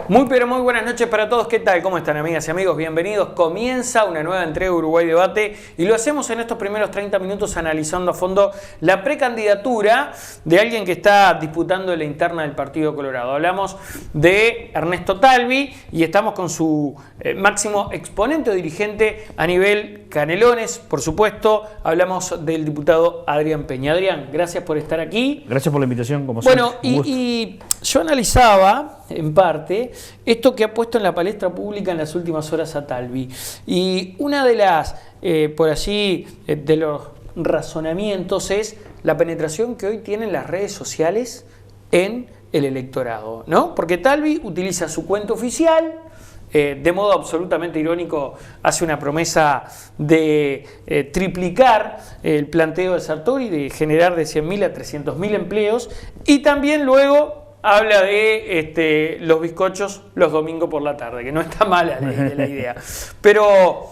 Muy pero muy buenas noches para todos. ¿Qué tal? ¿Cómo están, amigas y amigos? Bienvenidos. Comienza una nueva entrega de Uruguay Debate y lo hacemos en estos primeros 30 minutos analizando a fondo la precandidatura de alguien que está disputando la interna del Partido Colorado. Hablamos de Ernesto Talvi y estamos con su máximo exponente o dirigente a nivel Canelones, por supuesto. Hablamos del diputado Adrián Peña. Adrián, gracias por estar aquí. Gracias por la invitación, como bueno, siempre. Y yo analizaba, en parte, esto que ha puesto en la palestra pública en las últimas horas a Talvi. Y una de las, por allí, de los razonamientos es la penetración que hoy tienen las redes sociales en el electorado, ¿no? Porque Talvi utiliza su cuenta oficial, de modo absolutamente irónico hace una promesa de triplicar el planteo de Sartori, de generar de 100.000 a 300.000 empleos, y también luego habla de los bizcochos los domingos por la tarde, que no está mala la idea. Pero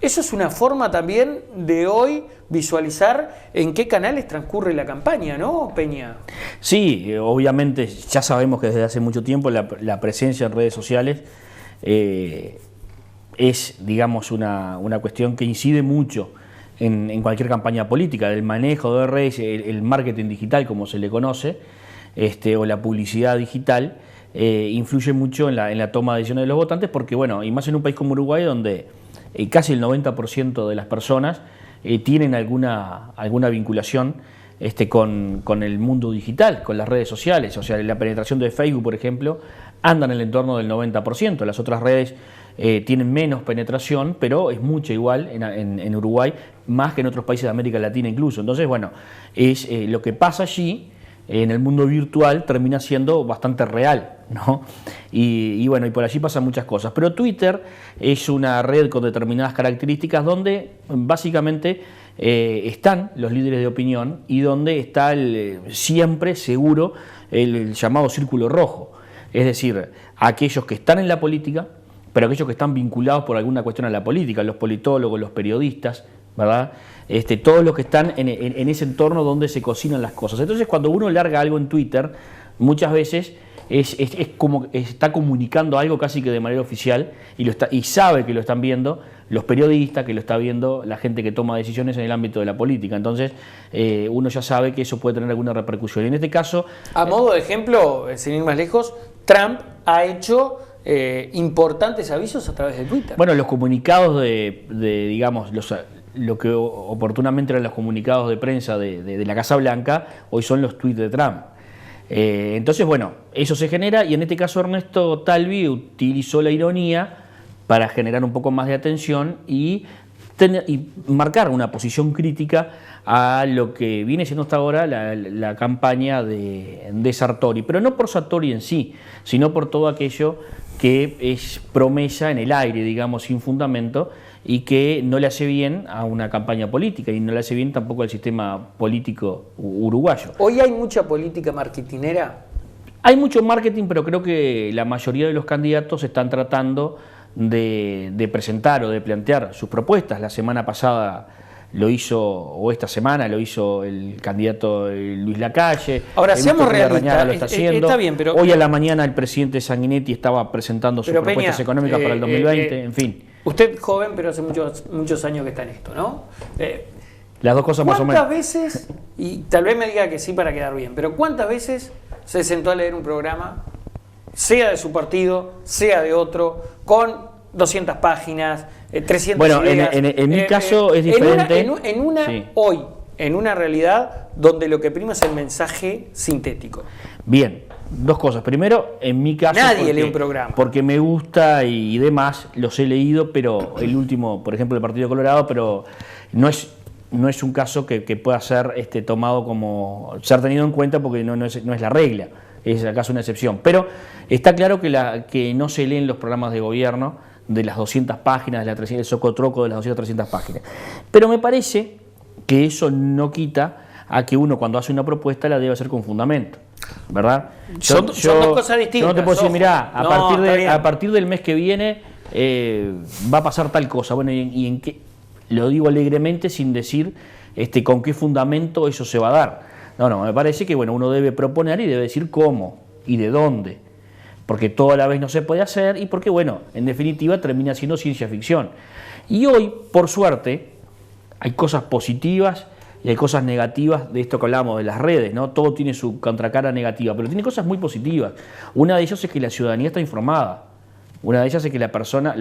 eso es una forma también de hoy visualizar en qué canales transcurre la campaña, ¿no, Peña? Sí, obviamente ya sabemos que desde hace mucho tiempo la presencia en redes sociales es, digamos, una cuestión que incide mucho en cualquier campaña política, del manejo de redes, el marketing digital, como se le conoce, o la publicidad digital, influye mucho en la toma de decisiones de los votantes, porque, bueno, y más en un país como Uruguay, donde casi el 90% de las personas tienen alguna vinculación con el mundo digital, con las redes sociales. O sea, la penetración de Facebook, por ejemplo, anda en el entorno del 90%. Las otras redes tienen menos penetración, pero es mucha igual en Uruguay, más que en otros países de América Latina incluso. Entonces, bueno, es lo que pasa allí en el mundo virtual termina siendo bastante real, ¿no? Y bueno, y por allí pasan muchas cosas. Pero Twitter es una red con determinadas características donde básicamente están los líderes de opinión y donde está siempre seguro el llamado círculo rojo. Es decir, aquellos que están en la política, pero aquellos que están vinculados por alguna cuestión a la política, los politólogos, los periodistas, ¿verdad? Todos los que están en ese entorno donde se cocinan las cosas. Entonces, cuando uno larga algo en Twitter, muchas veces es como está comunicando algo casi que de manera oficial y sabe que lo están viendo los periodistas, que lo está viendo la gente que toma decisiones en el ámbito de la política. Entonces, uno ya sabe que eso puede tener alguna repercusión. Y en este caso... A modo de ejemplo, sin ir más lejos, Trump ha hecho importantes avisos a través de Twitter. Bueno, los comunicados digamos, lo que oportunamente eran los comunicados de prensa de la Casa Blanca, hoy son los tweets de Trump. Entonces, bueno, eso se genera y en este caso Ernesto Talvi utilizó la ironía para generar un poco más de atención y marcar una posición crítica a lo que viene siendo hasta ahora la campaña de Sartori, pero no por Sartori en sí, sino por todo aquello que es promesa en el aire, digamos, sin fundamento, y que no le hace bien a una campaña política y no le hace bien tampoco al sistema político uruguayo. ¿Hoy hay mucha política marketinera? Hay mucho marketing, pero creo que la mayoría de los candidatos están tratando de presentar o de plantear sus propuestas. La semana pasada lo hizo, o esta semana lo hizo el candidato Luis Lacalle. Ahora, seamos realistas, lo está haciendo. Está bien, pero hoy a la mañana el presidente Sanguinetti estaba presentando sus propuestas económicas para el 2020, en fin. Usted joven, pero hace muchos años que está en esto, ¿no? Las dos cosas más o menos. ¿Cuántas veces, y tal vez me diga que sí para quedar bien, pero cuántas veces se sentó a leer un programa, sea de su partido, sea de otro, con 200 páginas, 300 bueno, ideas? En mi caso es diferente. Sí. Hoy, en una realidad donde lo que prima es el mensaje sintético. Bien, dos cosas. Primero, en mi caso... Nadie lee un programa. Porque me gusta y demás, los he leído, pero el último, por ejemplo, el Partido Colorado, pero no es un caso que pueda ser tomado como... ser tenido en cuenta porque no es la regla, es acaso una excepción. Pero está claro que no se leen los programas de gobierno de las 200 páginas, el socotroco de las 200 300 páginas. Pero me parece que eso no quita a que uno cuando hace una propuesta la debe hacer con fundamento, ¿verdad? Son dos cosas distintas. Yo no te puedo decir, mirá, a partir del mes que viene va a pasar tal cosa. Bueno, y en qué, lo digo alegremente sin decir con qué fundamento eso se va a dar. No, me parece que bueno, uno debe proponer y debe decir cómo y de dónde. porque todo a la vez no se puede hacer y porque, bueno, en definitiva termina siendo ciencia ficción. Y hoy, por suerte, hay cosas positivas y hay cosas negativas de esto que hablamos de las redes, ¿no? Todo tiene su contracara negativa, pero tiene cosas muy positivas. Una de ellas es que la ciudadanía está informada. Una de ellas es que la persona,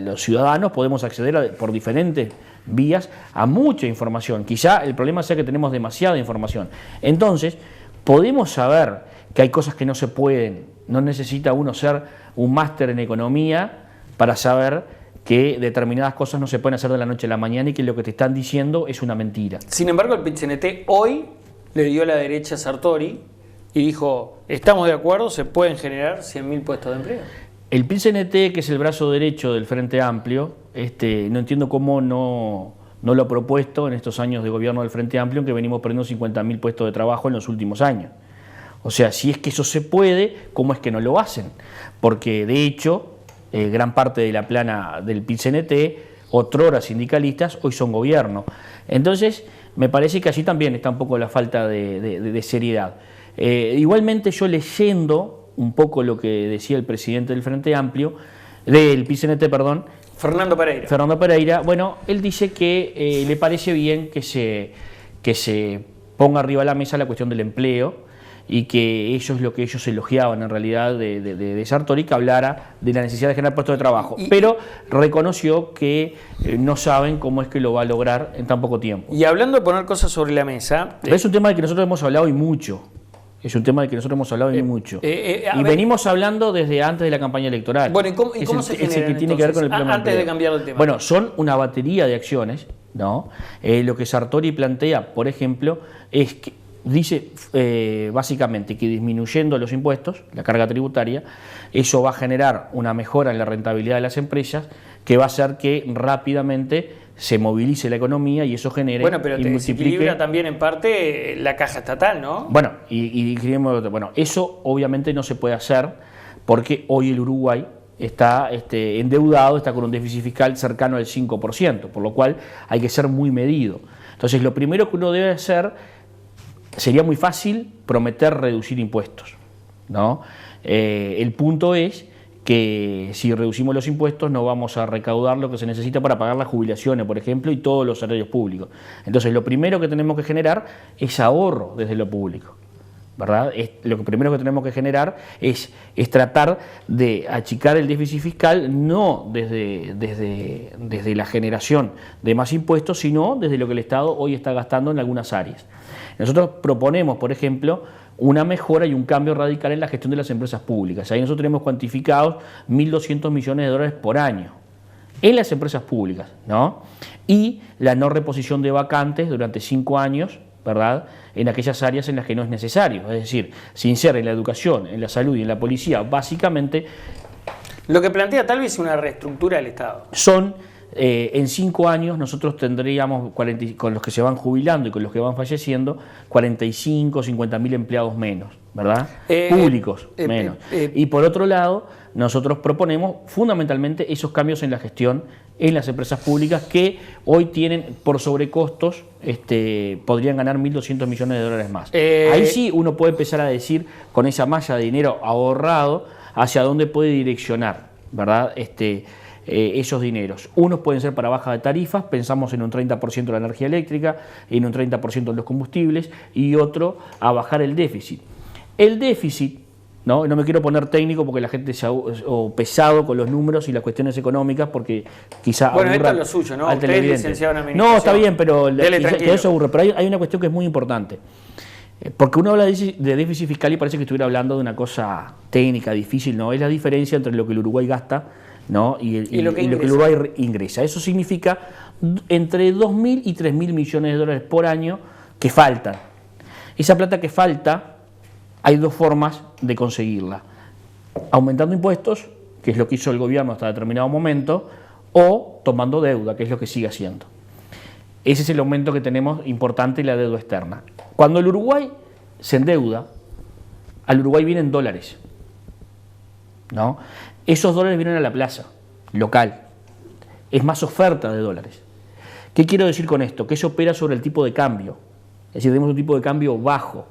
los ciudadanos podemos acceder por diferentes vías a mucha información. Quizá el problema sea que tenemos demasiada información. Entonces, podemos saber que hay cosas que no se pueden. No necesita uno ser un máster en economía para saber que determinadas cosas no se pueden hacer de la noche a la mañana y que lo que te están diciendo es una mentira. Sin embargo, el PIT-CNT hoy le dio la derecha a Sartori y dijo, estamos de acuerdo, se pueden generar 100.000 puestos de empleo. El PIT-CNT, que es el brazo derecho del Frente Amplio, no entiendo cómo no lo ha propuesto en estos años de gobierno del Frente Amplio, en que venimos perdiendo 50.000 puestos de trabajo en los últimos años. O sea, si es que eso se puede, ¿cómo es que no lo hacen? Porque, de hecho, gran parte de la plana del PIT-CNT, otrora sindicalistas, hoy son gobierno. Entonces, me parece que allí también está un poco la falta de seriedad. Igualmente, yo leyendo un poco lo que decía el presidente del Frente Amplio, del PIT-CNT, perdón, Fernando Pereira, bueno, él dice que le parece bien que se ponga arriba de la mesa la cuestión del empleo y que eso es lo que ellos elogiaban en realidad de Sartori, que hablara de la necesidad de generar puestos de trabajo, pero reconoció que no saben cómo es que lo va a lograr en tan poco tiempo. Y hablando de poner cosas sobre la mesa... Es un tema del que nosotros hemos hablado y mucho. Es un tema del que nosotros hemos hablado y mucho. Y venimos hablando desde antes de la campaña electoral. Bueno, ¿y cómo se genera que tiene que ver con el problema antes de cambiar de tema? Bueno, son una batería de acciones, ¿no? Lo que Sartori plantea, por ejemplo, es que dice básicamente que disminuyendo los impuestos, la carga tributaria, eso va a generar una mejora en la rentabilidad de las empresas que va a hacer que rápidamente se movilice la economía y eso genere bueno, pero te desequilibra también en parte la caja estatal, ¿no? Bueno, bueno, eso obviamente no se puede hacer porque hoy el Uruguay está endeudado, está con un déficit fiscal cercano al 5%, por lo cual hay que ser muy medido. Entonces, lo primero que uno debe hacer, sería muy fácil prometer reducir impuestos, ¿no? El punto es que si reducimos los impuestos no vamos a recaudar lo que se necesita para pagar las jubilaciones, por ejemplo, y todos los salarios públicos. Entonces, lo primero que tenemos que generar es ahorro desde lo público, ¿verdad? Lo primero que tenemos que generar es tratar de achicar el déficit fiscal, no desde la generación de más impuestos, sino desde lo que el Estado hoy está gastando en algunas áreas. Nosotros proponemos, por ejemplo, una mejora y un cambio radical en la gestión de las empresas públicas. Ahí nosotros tenemos cuantificados 1.200 millones de dólares por año en las empresas públicas, ¿no? Y la no reposición de vacantes durante 5 años, ¿verdad?, en aquellas áreas en las que no es necesario. Es decir, sin ser en la educación, en la salud y en la policía, básicamente... Lo que plantea tal vez una reestructura del Estado. En 5 años nosotros tendríamos, con los que se van jubilando y con los que van falleciendo, 45, 50.000 empleados menos, ¿verdad? Públicos menos. Y por otro lado, nosotros proponemos fundamentalmente esos cambios en la gestión en las empresas públicas que hoy tienen por sobrecostos, podrían ganar 1.200 millones de dólares más. Ahí sí uno puede empezar a decir, con esa malla de dinero ahorrado, hacia dónde puede direccionar, ¿verdad?, esos dineros. Unos pueden ser para baja de tarifas, pensamos en un 30% de la energía eléctrica, en un 30% de los combustibles, y otro a bajar el déficit. El déficit, no me quiero poner técnico porque la gente o pesado con los números y las cuestiones económicas, porque quizá bueno, esto es lo suyo, ¿no? Usted es licenciado en administración. No, está bien, pero eso aburre. Pero hay una cuestión que es muy importante. Porque uno habla de déficit fiscal y parece que estuviera hablando de una cosa técnica, difícil, ¿no? Es la diferencia entre lo que el Uruguay gasta, ¿no?, y lo que el Uruguay ingresa. Eso significa entre 2.000 y 3.000 millones de dólares por año que faltan. Esa plata que falta, hay 2 formas de conseguirla. Aumentando impuestos, que es lo que hizo el gobierno hasta determinado momento, o tomando deuda, que es lo que sigue haciendo. Ese es el aumento que tenemos importante en la deuda externa. Cuando el Uruguay se endeuda, al Uruguay vienen dólares, ¿no? Esos dólares vienen a la plaza local. Es más oferta de dólares. ¿Qué quiero decir con esto? Que eso opera sobre el tipo de cambio. Es decir, tenemos un tipo de cambio bajo.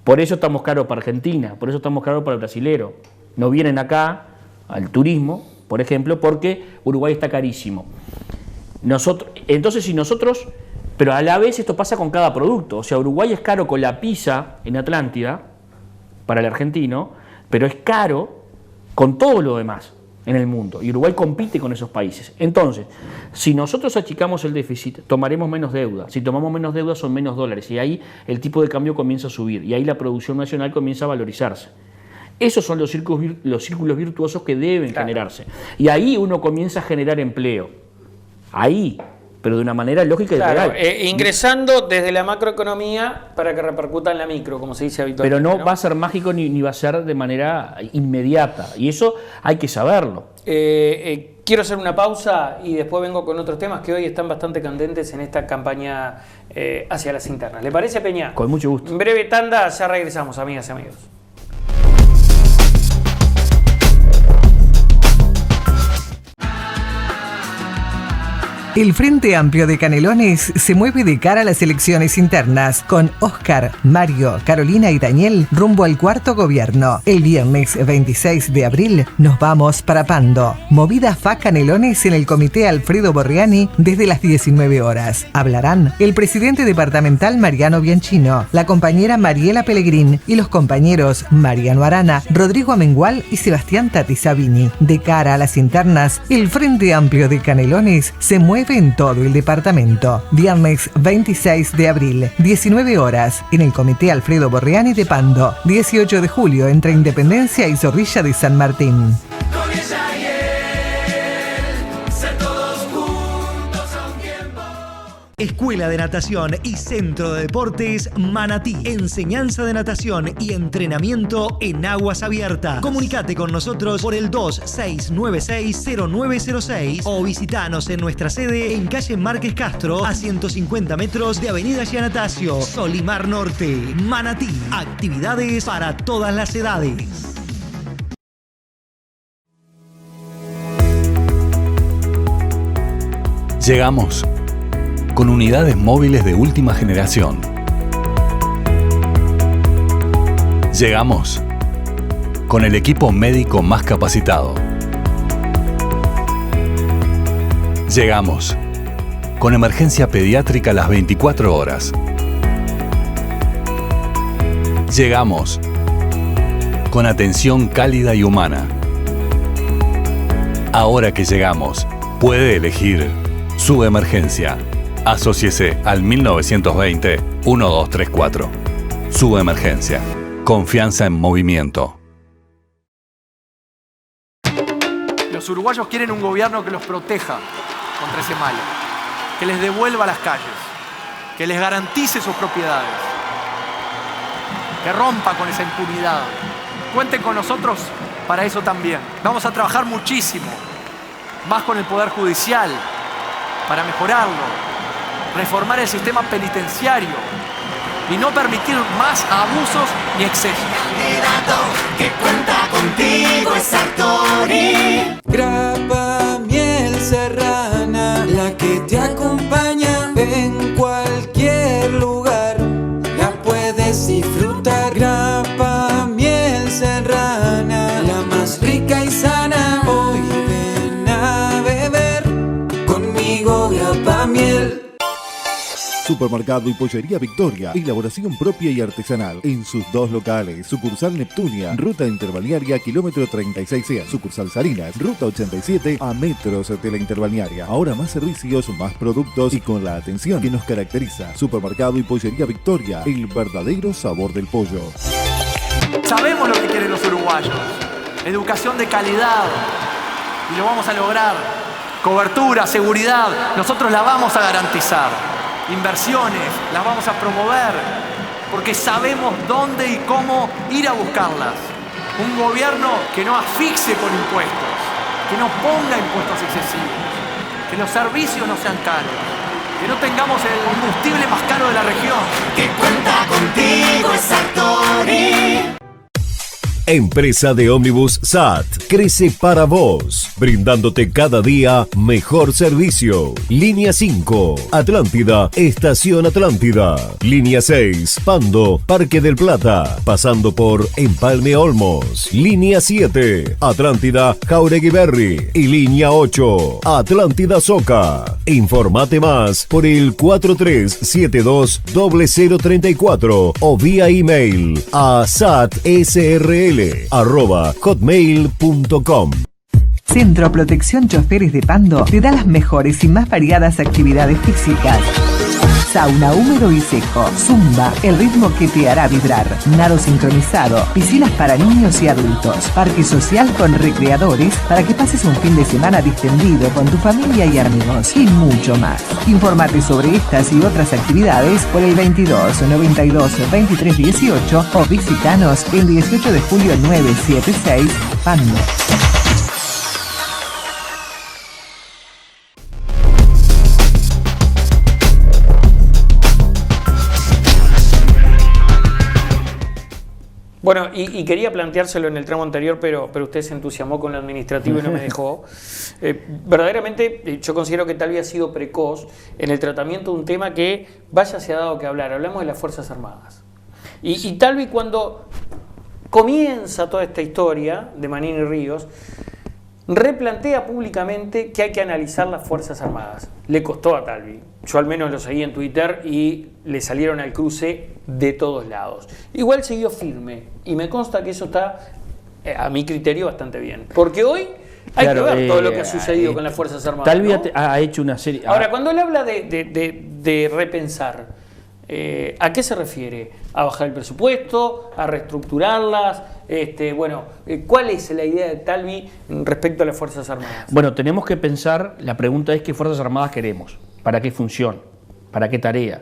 Por eso estamos caros para Argentina, por eso estamos caros para el brasilero, no vienen acá al turismo, por ejemplo, porque Uruguay está carísimo. Pero a la vez esto pasa con cada producto. O sea, Uruguay es caro con la pizza en Atlántida, para el argentino, pero es caro con todo lo demás en el mundo. Y Uruguay compite con esos países. Entonces, si nosotros achicamos el déficit, tomaremos menos deuda. Si tomamos menos deuda, son menos dólares. Y ahí el tipo de cambio comienza a subir. Y ahí la producción nacional comienza a valorizarse. Esos son los círculos virtuosos que deben generarse. Y ahí uno comienza a generar empleo. Ahí, pero de una manera lógica y real. Ingresando desde la macroeconomía para que repercuta en la micro, como se dice habitualmente. Pero no va a ser mágico ni va a ser de manera inmediata. Y eso hay que saberlo. Quiero hacer una pausa y después vengo con otros temas que hoy están bastante candentes en esta campaña hacia las internas. ¿Le parece, Peña? Con mucho gusto. En breve tanda, ya regresamos, amigas y amigos. El Frente Amplio de Canelones se mueve de cara a las elecciones internas con Óscar, Mario, Carolina y Daniel rumbo al cuarto gobierno. El viernes 26 de abril nos vamos para Pando. Movida FA Canelones en el Comité Alfredo Borriani desde las 19 horas. Hablarán el presidente departamental Mariano Bianchino, la compañera Mariela Pellegrín y los compañeros Mariano Arana, Rodrigo Amengual y Sebastián Tati Sabini. De cara a las internas, el Frente Amplio de Canelones se mueve en todo el departamento. Viernes 26 de abril, 19 horas, en el Comité Alfredo Borriani de Pando. 18 de julio, entre Independencia y Zorrilla de San Martín. Escuela de Natación y Centro de Deportes Manatí. Enseñanza de natación y entrenamiento en aguas abiertas. Comunicate con nosotros por el 2696-0906 o visitanos en nuestra sede en calle Márquez Castro, a 150 metros de Avenida Giannatasio, Solimar Norte, Manatí. Actividades para todas las edades. Llegamos con unidades móviles de última generación. Llegamos con el equipo médico más capacitado. Llegamos con emergencia pediátrica las 24 horas. Llegamos con atención cálida y humana. Ahora que llegamos, puede elegir su emergencia. Asóciese al 1920-1234. Su emergencia. Confianza en movimiento. Los uruguayos quieren un gobierno que los proteja contra ese mal, que les devuelva las calles, que les garantice sus propiedades, que rompa con esa impunidad. Cuenten con nosotros para eso también. Vamos a trabajar muchísimo, más con el Poder Judicial, para mejorarlo, reformar el sistema penitenciario y no permitir más abusos ni excesos. Candidato que cuenta contigo es Sartori. Grapa Miel Serrana, la que te acompaña en cualquier lugar, la puedes disfrutar. Grapa Miel Serrana, la más rica y sana. Hoy ven a beber conmigo Grapa Miel. Supermercado y Pollería Victoria, elaboración propia y artesanal. En sus dos locales, sucursal Neptunia, ruta interbalnearia, kilómetro 36C, sucursal Salinas, ruta 87, a metros de la interbalnearia. Ahora más servicios, más productos y con la atención que nos caracteriza. Supermercado y Pollería Victoria, el verdadero sabor del pollo. Sabemos lo que quieren los uruguayos. Educación de calidad. Y lo vamos a lograr. Cobertura, seguridad, nosotros la vamos a garantizar. Inversiones, las vamos a promover, porque sabemos dónde y cómo ir a buscarlas. Un gobierno que no asfixie con impuestos, que no ponga impuestos excesivos, que los servicios no sean caros, que no tengamos el combustible más caro de la región. Que cuenta contigo es Sartori. Empresa de ómnibus SAT crece para vos, brindándote cada día mejor servicio. Línea 5, Atlántida, Estación Atlántida. Línea 6, Pando, Parque del Plata, pasando por Empalme Olmos. Línea 7, Atlántida, Jauregui Berry. Y línea 8, Atlántida Soca. Informate más por el 4372-0034 o vía email a satsrl@hotmail.com. Centro Protección Choferes de Pando te da las mejores y más variadas actividades físicas. Sauna húmedo y seco, zumba, el ritmo que te hará vibrar, nado sincronizado, piscinas para niños y adultos, parque social con recreadores para que pases un fin de semana distendido con tu familia y amigos y mucho más. Informate sobre estas y otras actividades por el 22 92 23 18 o visitanos el 18 de julio 976 Pando. Bueno, y quería planteárselo en el tramo anterior, pero usted se entusiasmó con lo administrativo y no me dejó. Verdaderamente, yo considero que Talvi ha sido precoz en el tratamiento de un tema que vaya se ha dado que hablar. Hablamos de las Fuerzas Armadas. Y Talvi, cuando comienza toda esta historia de Manini y Ríos, replantea públicamente que hay que analizar las Fuerzas Armadas. Le costó a Talvi. Yo al menos lo seguí en Twitter y le salieron al cruce de todos lados. Igual siguió firme y me consta que eso está, a mi criterio, bastante bien. Porque hoy hay que ver todo lo que ha sucedido con las Fuerzas Armadas. Talvi, ¿no?, ha hecho una serie... Ahora, cuando él habla de repensar, ¿a qué se refiere? ¿A bajar el presupuesto? ¿A reestructurarlas? ¿Cuál es la idea de Talvi respecto a las Fuerzas Armadas? Bueno, tenemos que pensar, la pregunta es ¿qué Fuerzas Armadas queremos? ¿Para qué función? ¿Para qué tarea?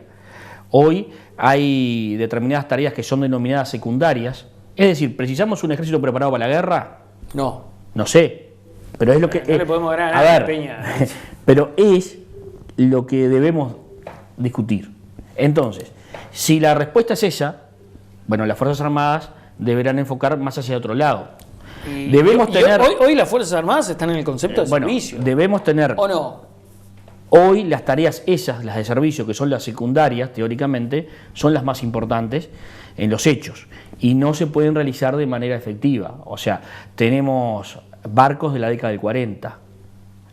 Hoy hay determinadas tareas que son denominadas secundarias. Es decir, ¿precisamos un ejército preparado para la guerra? No. No sé, pero es lo que... No le podemos ganar a nadie, Peña. Pero es lo que debemos discutir. Entonces, si la respuesta es esa, bueno, las Fuerzas Armadas deberán enfocar más hacia otro lado. Debemos tener... Hoy las Fuerzas Armadas están en el concepto de servicio. Debemos tener... ¿O no? Hoy las tareas esas, las de servicio, que son las secundarias, teóricamente, son las más importantes en los hechos y no se pueden realizar de manera efectiva. O sea, tenemos barcos de la década del 40,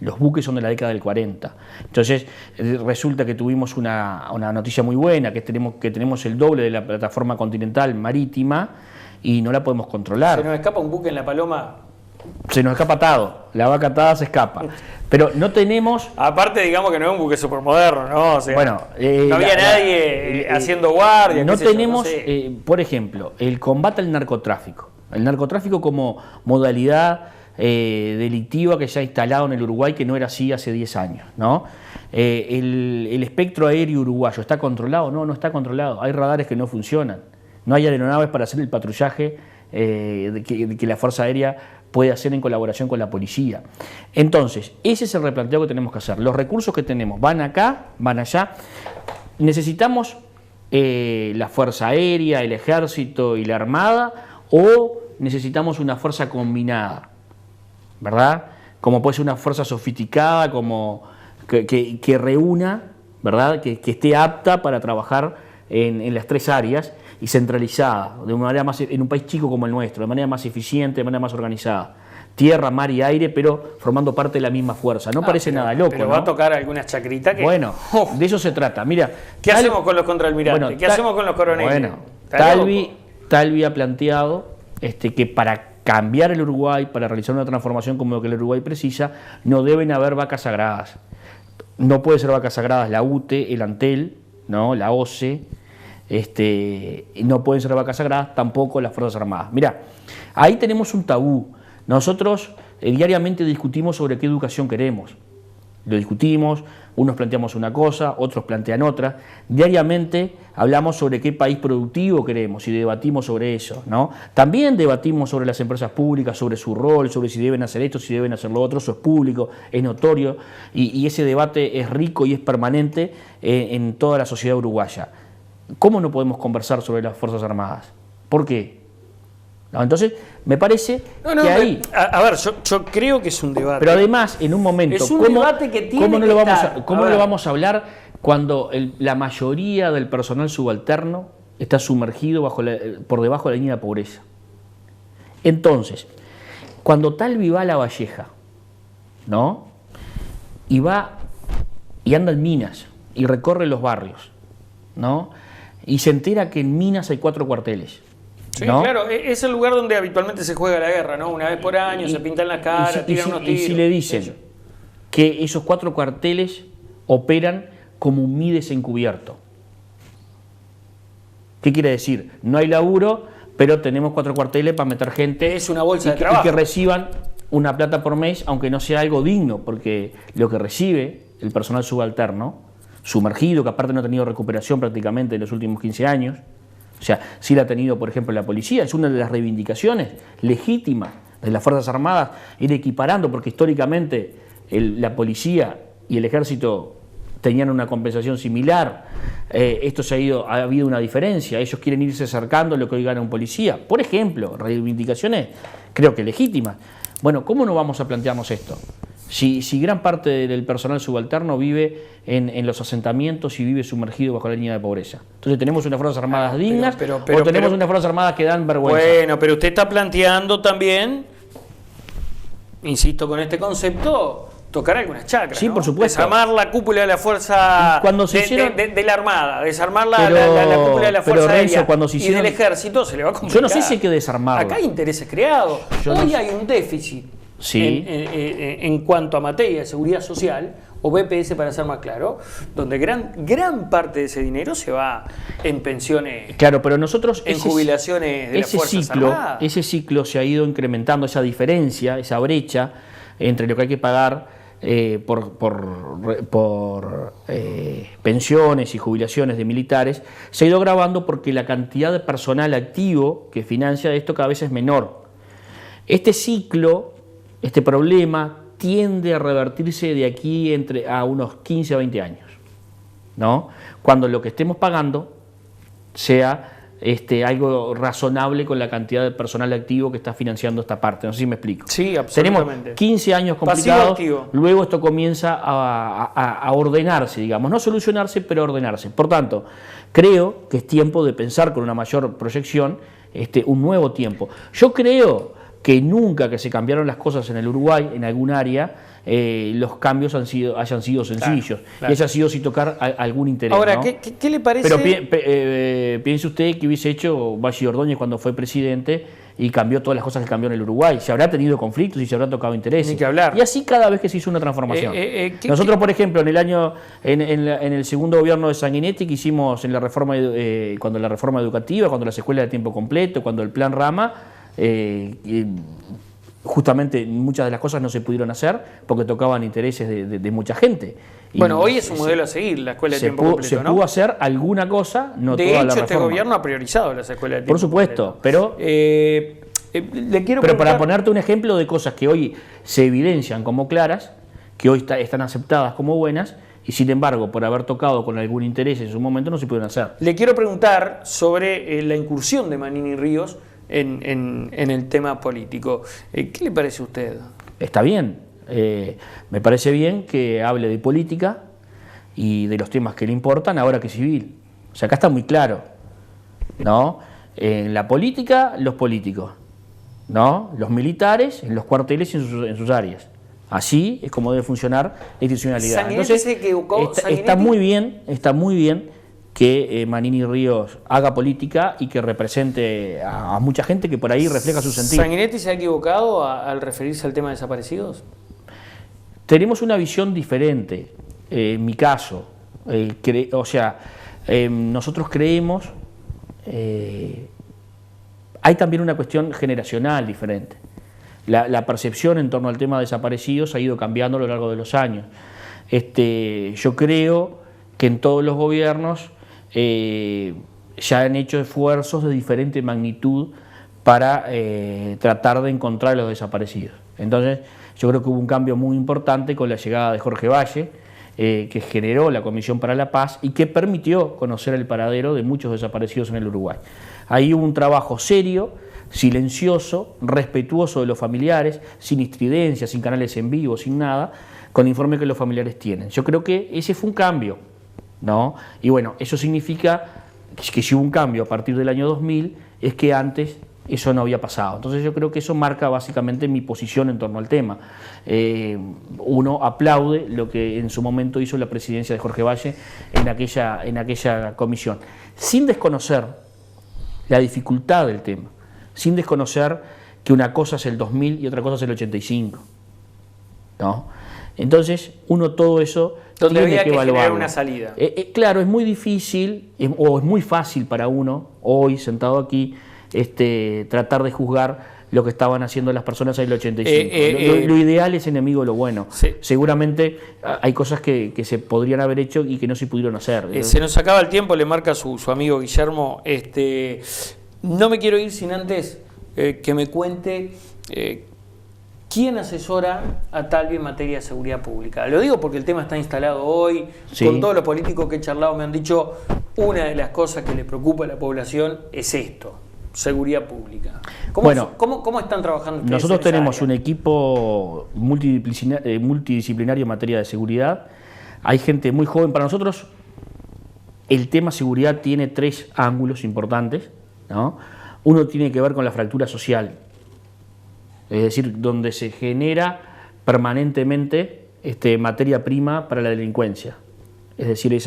los buques son de la década del 40. Entonces, resulta que tuvimos una noticia muy buena, que tenemos el doble de la plataforma continental marítima y no la podemos controlar. Se nos escapa un buque en La Paloma. Se nos escapa atado, la vaca atada se escapa. Pero no tenemos... Aparte, digamos que no es un buque supermoderno, ¿no? O sea, bueno, no había nadie haciendo guardia. No tenemos, por ejemplo, el combate al narcotráfico. El narcotráfico como modalidad delictiva que se ha instalado en el Uruguay, que no era así hace 10 años, ¿no? El espectro aéreo uruguayo, ¿está controlado? No, no está controlado. Hay radares que no funcionan. No hay aeronaves para hacer el patrullaje que la Fuerza Aérea puede hacer en colaboración con la policía. Entonces, ese es el replanteo que tenemos que hacer. Los recursos que tenemos van acá, van allá. Necesitamos la Fuerza Aérea, el Ejército y la Armada, o necesitamos una fuerza combinada, ¿verdad? Como puede ser una fuerza sofisticada, como que reúna, ¿verdad? Que esté apta para trabajar en las tres áreas y centralizada, de una manera más, en un país chico como el nuestro, de manera más eficiente, de manera más organizada. Tierra, mar y aire, pero formando parte de la misma fuerza. No parece nada loco, pero ¿no? Va a tocar algunas chacritas que... Bueno, de eso se trata. Mira, ¿qué hacemos con los contraalmirantes? Bueno, ¿Qué hacemos con los coroneles? Bueno, Talvi ha planteado que para cambiar el Uruguay, para realizar una transformación como lo que el Uruguay precisa, no deben haber vacas sagradas. No puede ser vacas sagradas la UTE, el ANTEL, ¿no? La OCE, no pueden ser vacas sagradas, tampoco las Fuerzas Armadas. Mirá, ahí tenemos un tabú. Nosotros diariamente discutimos sobre qué educación queremos. Lo discutimos, unos planteamos una cosa, otros plantean otra. Diariamente hablamos sobre qué país productivo queremos y debatimos sobre eso, ¿no? También debatimos sobre las empresas públicas, sobre su rol, sobre si deben hacer esto, si deben hacer lo otro. Eso es público, es notorio y ese debate es rico y es permanente en toda la sociedad uruguaya. ¿Cómo no podemos conversar sobre las Fuerzas Armadas? ¿Por qué? ¿no? Entonces, me parece que ahí... A ver, yo creo que es un debate. Pero además, en un momento... Es un debate que tiene ¿cómo no lo vamos a hablar cuando la mayoría del personal subalterno está sumergido por debajo de la línea de pobreza? Entonces, cuando Talvi va a La Valleja, ¿no? Y anda en Minas y recorre los barrios, ¿no? Y se entera que en Minas hay 4 cuarteles. Sí, ¿no? claro, es el lugar donde habitualmente se juega la guerra, ¿no? Una vez por año se pintan la cara, tiran unos tiros. Y si le dicen que esos 4 cuarteles operan como un Mides encubierto. ¿Qué quiere decir? No hay laburo, pero tenemos 4 cuarteles para meter gente. Es una bolsa de trabajo. Y que reciban una plata por mes, aunque no sea algo digno, porque lo que recibe el personal subalterno, sumergido, que aparte no ha tenido recuperación prácticamente en los últimos 15 años, o sea, sí la ha tenido, por ejemplo, la policía, es una de las reivindicaciones legítimas de las Fuerzas Armadas, ir equiparando, porque históricamente la policía y el ejército tenían una compensación similar. Esto ha habido una diferencia, ellos quieren irse acercando a lo que hoy gana un policía. Por ejemplo, reivindicaciones creo que legítimas. Bueno, ¿cómo no vamos a plantearnos esto? Si gran parte del personal subalterno vive en los asentamientos y vive sumergido bajo la línea de pobreza. Entonces, ¿tenemos unas Fuerzas Armadas dignas o tenemos unas Fuerzas Armadas que dan vergüenza? Bueno, pero usted está planteando también, insisto con este concepto, tocar algunas chacras, sí, ¿no? por supuesto. Desarmar la cúpula de la fuerza de la Armada, desarmar la cúpula de la Fuerza Aérea y del Ejército, se le va a complicar. Yo no sé si hay que desarmarlo. Acá hay intereses creados. Hoy hay un déficit. Sí. En cuanto a materia de seguridad social, o BPS para ser más claro, donde gran parte de ese dinero se va en pensiones, claro, pero nosotros en jubilaciones de las Fuerzas Armadas. Ese ciclo se ha ido incrementando, esa diferencia, esa brecha entre lo que hay que pagar por pensiones y jubilaciones de militares, se ha ido agravando porque la cantidad de personal activo que financia esto cada vez es menor. Este ciclo, este problema tiende a revertirse de aquí a unos 15 a 20 años, ¿no? Cuando lo que estemos pagando sea algo razonable con la cantidad de personal activo que está financiando esta parte. No sé si me explico. Sí, absolutamente. Tenemos 15 años complicados, luego esto comienza a ordenarse, digamos, no solucionarse, pero ordenarse. Por tanto, creo que es tiempo de pensar con una mayor proyección un nuevo tiempo. Yo creo que nunca que se cambiaron las cosas en el Uruguay, en algún área, los cambios hayan sido sencillos. Claro. Y haya sido sin tocar algún interés. Ahora, ¿no? ¿qué le parece? Pero piense usted que hubiese hecho Valle Ordóñez cuando fue presidente y cambió todas las cosas que cambió en el Uruguay. Se habrá tenido conflictos y se habrá tocado intereses. Ni que hablar. Y así cada vez que se hizo una transformación. Nosotros, por ejemplo, en el segundo gobierno de Sanguinetti, que hicimos en la reforma, cuando la reforma educativa, cuando las escuelas de tiempo completo, cuando el plan Rama, justamente muchas de las cosas no se pudieron hacer porque tocaban intereses de mucha gente. Bueno, hoy es un modelo a seguir, la escuela de tiempo completo, se pudo hacer alguna cosa, no toda la reforma. De hecho, este gobierno ha priorizado las escuelas de tiempo completo. Por supuesto, pero para ponerte un ejemplo de cosas que hoy se evidencian como claras, que hoy están aceptadas como buenas, y sin embargo, por haber tocado con algún interés en su momento, no se pudieron hacer. Le quiero preguntar sobre la incursión de Manini Ríos en el tema político. ¿Qué le parece a usted? Está bien. Me parece bien que hable de política y de los temas que le importan ahora que civil. O sea, acá está muy claro, ¿no? En la política, los políticos, ¿no? Los militares en los cuarteles y en sus áreas. Así es como debe funcionar la institucionalidad. Entonces, está muy bien que Manini Ríos haga política y que represente a mucha gente que por ahí refleja su sentido. ¿Sanguinetti se ha equivocado al referirse al tema de desaparecidos? Tenemos una visión diferente, en mi caso. Nosotros creemos, hay también una cuestión generacional diferente. La percepción en torno al tema de desaparecidos ha ido cambiando a lo largo de los años. Yo creo que en todos los gobiernos ya han hecho esfuerzos de diferente magnitud para tratar de encontrar a los desaparecidos. Entonces, yo creo que hubo un cambio muy importante con la llegada de Jorge Valle, que generó la Comisión para la Paz y que permitió conocer el paradero de muchos desaparecidos en el Uruguay. Ahí hubo un trabajo serio silencioso, respetuoso de los familiares, sin estridencia, sin canales en vivo, sin nada, con el informe que los familiares tienen. Yo creo que ese fue un cambio, ¿no? Y bueno, eso significa que si hubo un cambio a partir del año 2000, es que antes eso no había pasado. Entonces yo creo que eso marca básicamente mi posición en torno al tema. Uno aplaude lo que en su momento hizo la presidencia de Jorge Valle en aquella comisión, sin desconocer la dificultad del tema, sin desconocer que una cosa es el 2000 y otra cosa es el 85, ¿no? Entonces uno todo eso donde tiene había que generar una salida. Claro, es muy difícil o es muy fácil para uno hoy sentado aquí tratar de juzgar lo que estaban haciendo las personas en el 85. Lo ideal es enemigo de lo bueno. Sí. Seguramente hay cosas que se podrían haber hecho y que no se pudieron hacer. Se nos acaba el tiempo, le marca su amigo Guillermo. No me quiero ir sin antes que me cuente quién asesora a Talvi en materia de seguridad pública. Lo digo porque el tema está instalado hoy. Sí. Con todos los políticos que he charlado me han dicho, una de las cosas que le preocupa a la población es esto. Seguridad pública. ¿Cómo están trabajando ustedes? Nosotros tenemos un equipo multidisciplinario en materia de seguridad. Hay gente muy joven. Para nosotros el tema seguridad tiene 3 ángulos importantes, ¿no? Uno tiene que ver con la fractura social, es decir, donde se genera permanentemente materia prima para la delincuencia. Es decir,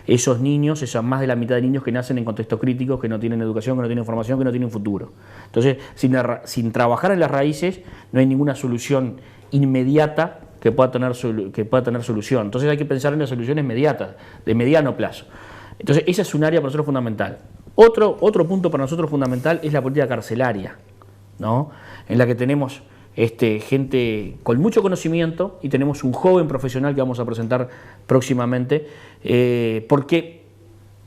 esos niños, más de la mitad de niños que nacen en contextos críticos, que no tienen educación, que no tienen formación, que no tienen futuro. Entonces, sin trabajar en las raíces, no hay ninguna solución inmediata que pueda tener solución. Entonces hay que pensar en las soluciones inmediatas, de mediano plazo. Entonces, esa es un área para nosotros fundamental. Otro punto para nosotros fundamental es la política carcelaria, ¿no? En la que tenemos gente con mucho conocimiento y tenemos un joven profesional que vamos a presentar próximamente, porque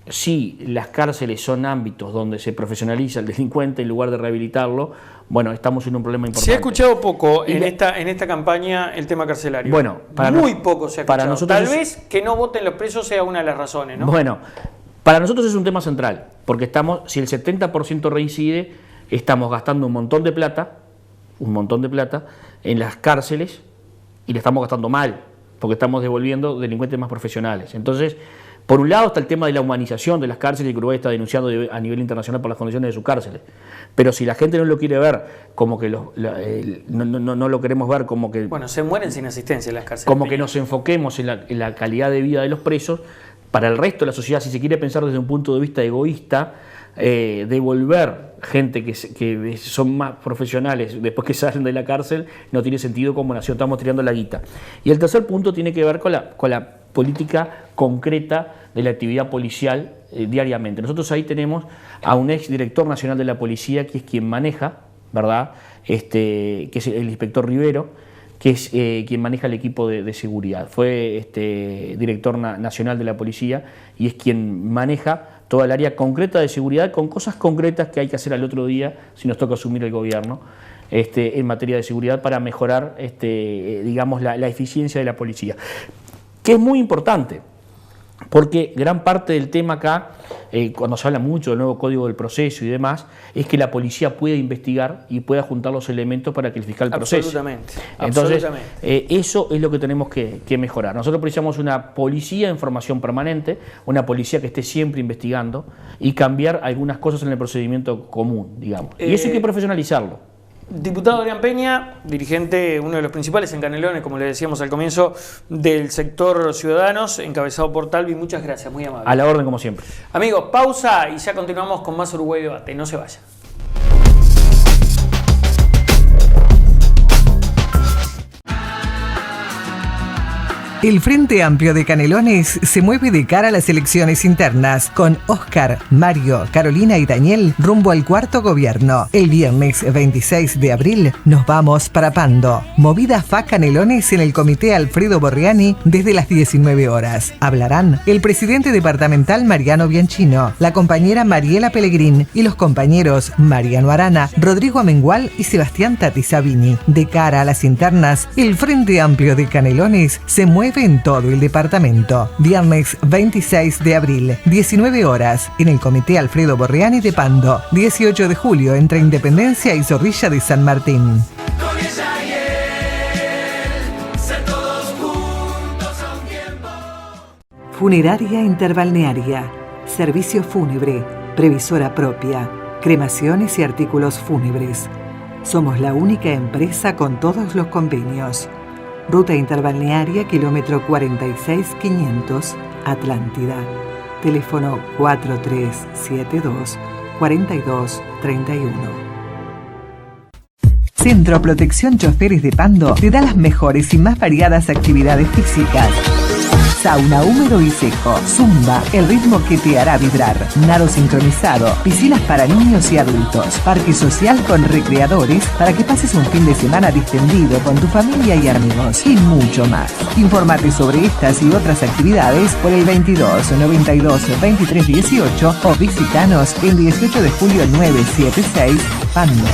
si las cárceles son ámbitos donde se profesionaliza el delincuente en lugar de rehabilitarlo, bueno, estamos en un problema importante. Se ha escuchado poco en esta campaña el tema carcelario. Bueno, muy poco se ha escuchado. Para nosotros tal vez que no voten los presos sea una de las razones, ¿no? Bueno, para nosotros es un tema central, porque si el 70% reincide, estamos gastando un montón de plata en las cárceles y le estamos gastando mal, porque estamos devolviendo delincuentes más profesionales. Entonces, por un lado está el tema de la humanización de las cárceles, que Uruguay está denunciando a nivel internacional por las condiciones de sus cárceles. Pero si la gente no lo quiere ver, como que no lo queremos ver como que... Bueno, se mueren sin asistencia en las cárceles. Como que nos enfoquemos en la calidad de vida de los presos. Para el resto de la sociedad, si se quiere pensar desde un punto de vista egoísta, devolver gente que son más profesionales después que salen de la cárcel no tiene sentido como nación, estamos tirando la guita. Y el tercer punto tiene que ver con la política concreta de la actividad policial diariamente. Nosotros ahí tenemos a un ex director nacional de la policía, que es quien maneja, ¿verdad? Que es el inspector Rivero, que es quien maneja el equipo de seguridad. Fue director nacional de la policía y es quien maneja toda el área concreta de seguridad, con cosas concretas que hay que hacer al otro día si nos toca asumir el gobierno en materia de seguridad para mejorar digamos, la eficiencia de la policía. Que es muy importante, porque gran parte del tema acá, cuando se habla mucho del nuevo Código del Proceso y demás, es que la policía puede investigar y pueda juntar los elementos para que el fiscal procese. Absolutamente. Entonces, eso es lo que tenemos que mejorar. Nosotros precisamos una policía en formación permanente, una policía que esté siempre investigando y cambiar algunas cosas en el procedimiento común, digamos. Y eso hay que profesionalizarlo. Diputado Adrián Peña, dirigente, uno de los principales en Canelones, como le decíamos al comienzo, del sector Ciudadanos, encabezado por Talvi, muchas gracias, muy amable. A la orden, como siempre. Amigos, pausa y ya continuamos con más Uruguay Debate, no se vayan. El Frente Amplio de Canelones se mueve de cara a las elecciones internas con Oscar, Mario, Carolina y Daniel rumbo al cuarto gobierno. El viernes 26 de abril nos vamos para Pando. Movida FA Canelones en el Comité Alfredo Borriani desde las 19 horas. Hablarán el presidente departamental Mariano Bianchino, la compañera Mariela Pellegrín y los compañeros Mariano Arana, Rodrigo Amengual y Sebastián Tati Sabini. De cara a las internas, el Frente Amplio de Canelones se mueve Llueve en todo el departamento. Viernes 26 de abril, 19 horas, en el Comité Alfredo Borreani de Pando. 18 de julio, entre Independencia y Zorrilla de San Martín. Con ella y él, ser todos juntos a un tiempo. Funeraria Interbalnearia. Servicio fúnebre, previsora propia, cremaciones y artículos fúnebres. Somos la única empresa con todos los convenios. Ruta Interbalnearia, kilómetro 46500, Atlántida. Teléfono 4372-4231. Centro Protección Choferes de Pando te da las mejores y más variadas actividades físicas. Sauna húmedo y seco, zumba, el ritmo que te hará vibrar, nado sincronizado, piscinas para niños y adultos, parque social con recreadores para que pases un fin de semana distendido con tu familia y amigos y mucho más. Infórmate sobre estas y otras actividades por el 22 92 23 18 o visitanos el 18 de julio 976 Pando.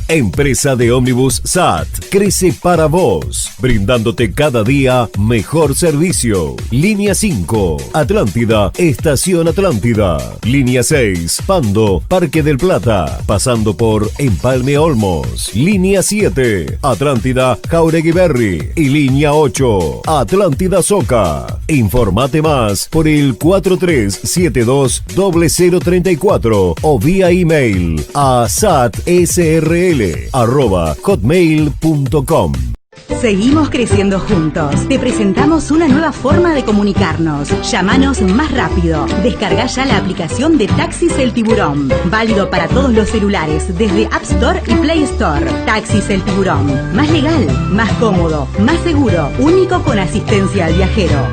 Empresa de ómnibus SAT crece para vos, brindándote cada día mejor servicio. Línea 5, Atlántida, Estación Atlántida. Línea 6, Pando, Parque del Plata, pasando por Empalme Olmos. Línea 7, Atlántida, Jauregui Berry. Y línea 8, Atlántida Soca. Informate más por el 4372-0034 o vía email a satsrl@hotmail.com. Seguimos creciendo juntos. Te presentamos una nueva forma de comunicarnos. Llámanos más rápido. Descarga ya la aplicación de Taxis El Tiburón. Válido para todos los celulares, desde App Store y Play Store. Taxis El Tiburón. Más legal, más cómodo, más seguro. Único con asistencia al viajero.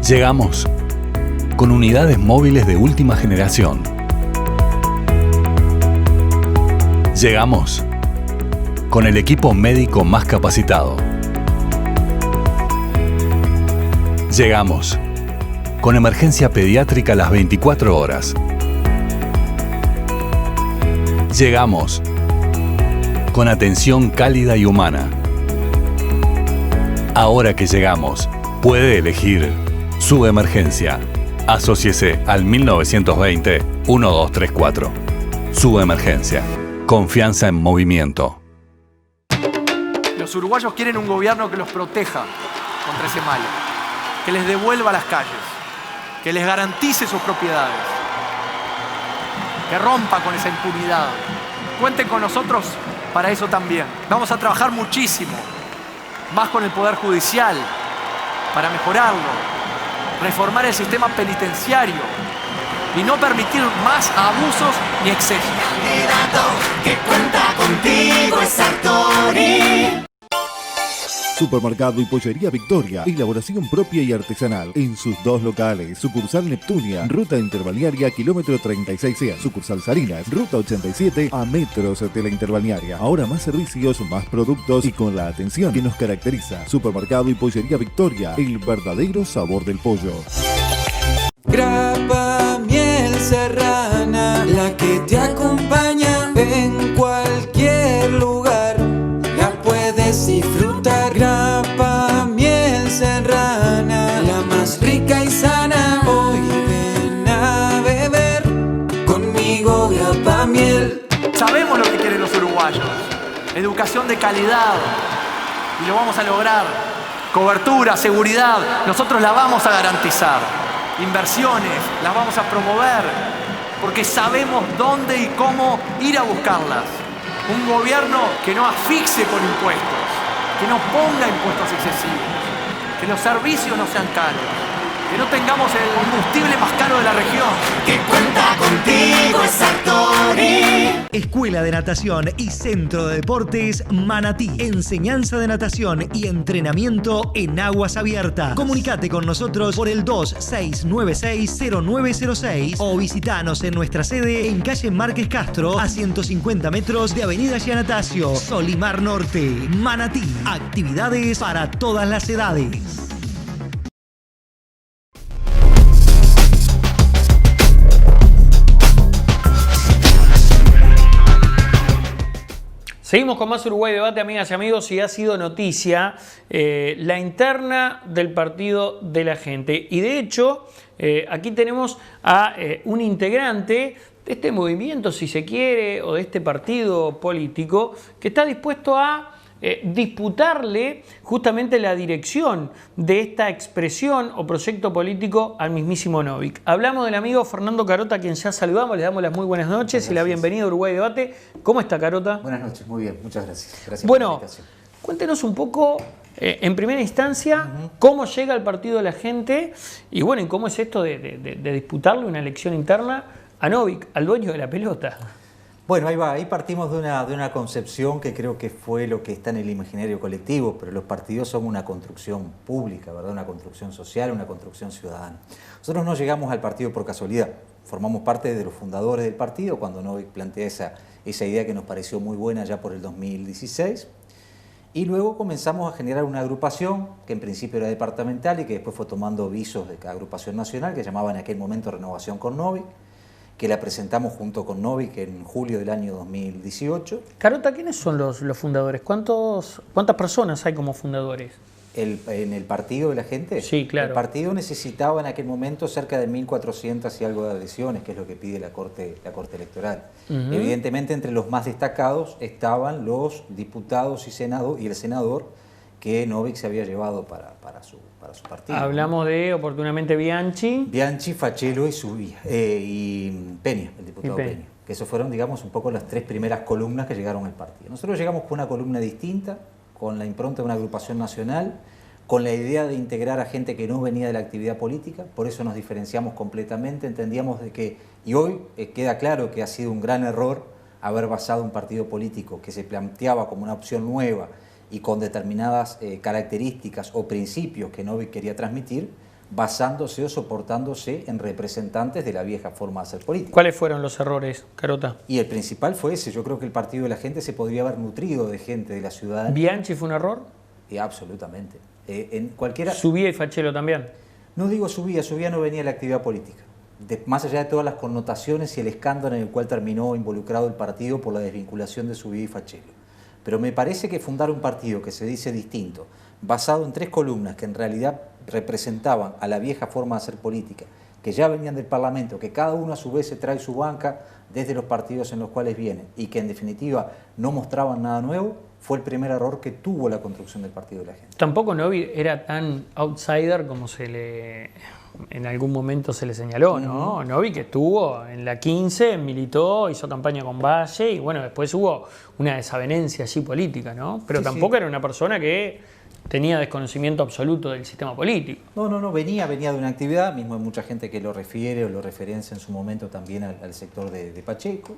Llegamos con unidades móviles de última generación. Llegamos con el equipo médico más capacitado. Llegamos con emergencia pediátrica las 24 horas. Llegamos con atención cálida y humana. Ahora que llegamos, puede elegir su emergencia. Asóciese al 1920-1234. Su emergencia. Confianza en movimiento. Los uruguayos quieren un gobierno que los proteja contra ese mal, que les devuelva las calles, que les garantice sus propiedades, que rompa con esa impunidad. Cuenten con nosotros para eso también. Vamos a trabajar muchísimo, más con el Poder Judicial, para mejorarlo, reformar el sistema penitenciario y no permitir más abusos ni excesos. Candidato que cuenta contigo es Sartori. Supermercado y Pollería Victoria, elaboración propia y artesanal en sus dos locales, sucursal Neptunia, ruta interbalnearia, kilómetro 36C, sucursal Salinas, ruta 87 a metros de la interbalnearia. Ahora más servicios, más productos y con la atención que nos caracteriza. Supermercado y Pollería Victoria, el verdadero sabor del pollo. Grapa miel serrana, la que te acompaña en cualquier lugar, la puedes disfrutar. Grapa miel serrana, la más rica y sana. Hoy ven a beber conmigo grapa miel. Sabemos lo que quieren los uruguayos. Educación de calidad. Y lo vamos a lograr. Cobertura, seguridad. Nosotros la vamos a garantizar. Inversiones, las vamos a promover. Porque sabemos dónde y cómo ir a buscarlas. Un gobierno que no asfixie con impuestos. Que no ponga impuestos excesivos. Que los servicios no sean caros. Que no tengamos el combustible más caro de la región. Que cuenta contigo es Sartori. Escuela de Natación y Centro de Deportes Manatí. Enseñanza de natación y entrenamiento en aguas abiertas. Comunicate con nosotros por el 2696-0906 o visitanos en nuestra sede en calle Márquez Castro a 150 metros de Avenida Giannatasio, Solimar Norte, Manatí. Actividades para todas las edades. Seguimos con más Uruguay Debate, amigas y amigos, y ha sido noticia la interna del Partido de la Gente. Y de hecho, aquí tenemos a un integrante de este movimiento, si se quiere, o de este partido político, que está dispuesto a disputarle justamente la dirección de esta expresión o proyecto político al mismísimo Novik. Hablamos del amigo Fernando Carota, a quien ya saludamos, le damos las muy buenas noches y la bienvenida a Uruguay Debate. ¿Cómo está, Carota? Buenas noches, muy bien, muchas gracias. Gracias bueno, por la invitación. Cuéntenos un poco, en primera instancia, cómo llega el Partido de la Gente y bueno, y cómo es esto de disputarle una elección interna a Novik, al dueño de la pelota. Bueno, ahí va, ahí partimos de una concepción que creo que fue lo que está en el imaginario colectivo, pero los partidos son una construcción pública, ¿verdad? Una construcción social, una construcción ciudadana. Nosotros no llegamos al partido por casualidad, formamos parte de los fundadores del partido cuando Novik plantea esa idea que nos pareció muy buena ya por el 2016, y luego comenzamos a generar una agrupación que en principio era departamental y que después fue tomando visos de agrupación nacional, que llamaba en aquel momento Renovación con Novik, que la presentamos junto con Novik en julio del año 2018. Carota, ¿quiénes son los fundadores? ¿Cuántas personas hay como fundadores? ¿En el Partido de la Gente? Sí, claro. El partido necesitaba en aquel momento cerca de 1.400 y algo de adhesiones, que es lo que pide la Corte Electoral. Evidentemente, entre los más destacados estaban los diputados y el senador que Novik se había llevado para su partido. Hablamos de, oportunamente, Bianchi, Fachello y Peña, el diputado Peña. Que esos fueron, digamos, un poco las tres primeras columnas que llegaron al partido. Nosotros llegamos con una columna distinta, con la impronta de una agrupación nacional, con la idea de integrar a gente que no venía de la actividad política, por eso nos diferenciamos completamente, entendíamos de que, y hoy queda claro que ha sido un gran error haber basado un partido político que se planteaba como una opción nueva y con determinadas características o principios que Novik quería transmitir, basándose o soportándose en representantes de la vieja forma de hacer política. ¿Cuáles fueron los errores, Carota? Y el principal fue ese. Yo creo que el Partido de la Gente se podría haber nutrido de gente de la ciudadanía. ¿Bianchi fue un error? Absolutamente. En cualquiera... ¿Subía y Fachello también? No digo Subía no venía de la actividad política. Más allá de todas las connotaciones y el escándalo en el cual terminó involucrado el partido por la desvinculación de Subía y Fachello. Pero me parece que fundar un partido que se dice distinto, basado en tres columnas que en realidad representaban a la vieja forma de hacer política, que ya venían del Parlamento, que cada uno a su vez se trae su banca desde los partidos en los cuales vienen y que en definitiva no mostraban nada nuevo, fue el primer error que tuvo la construcción del Partido de la Gente. Tampoco Novik era tan outsider como en algún momento se le señaló, ¿no? Novik estuvo en la 15, militó, hizo campaña con Valle y bueno, después hubo una desavenencia allí política, ¿no? Pero tampoco era una persona que tenía desconocimiento absoluto del sistema político. No, venía de una actividad, mismo hay mucha gente que lo refiere o lo referencia en su momento también al sector de Pacheco,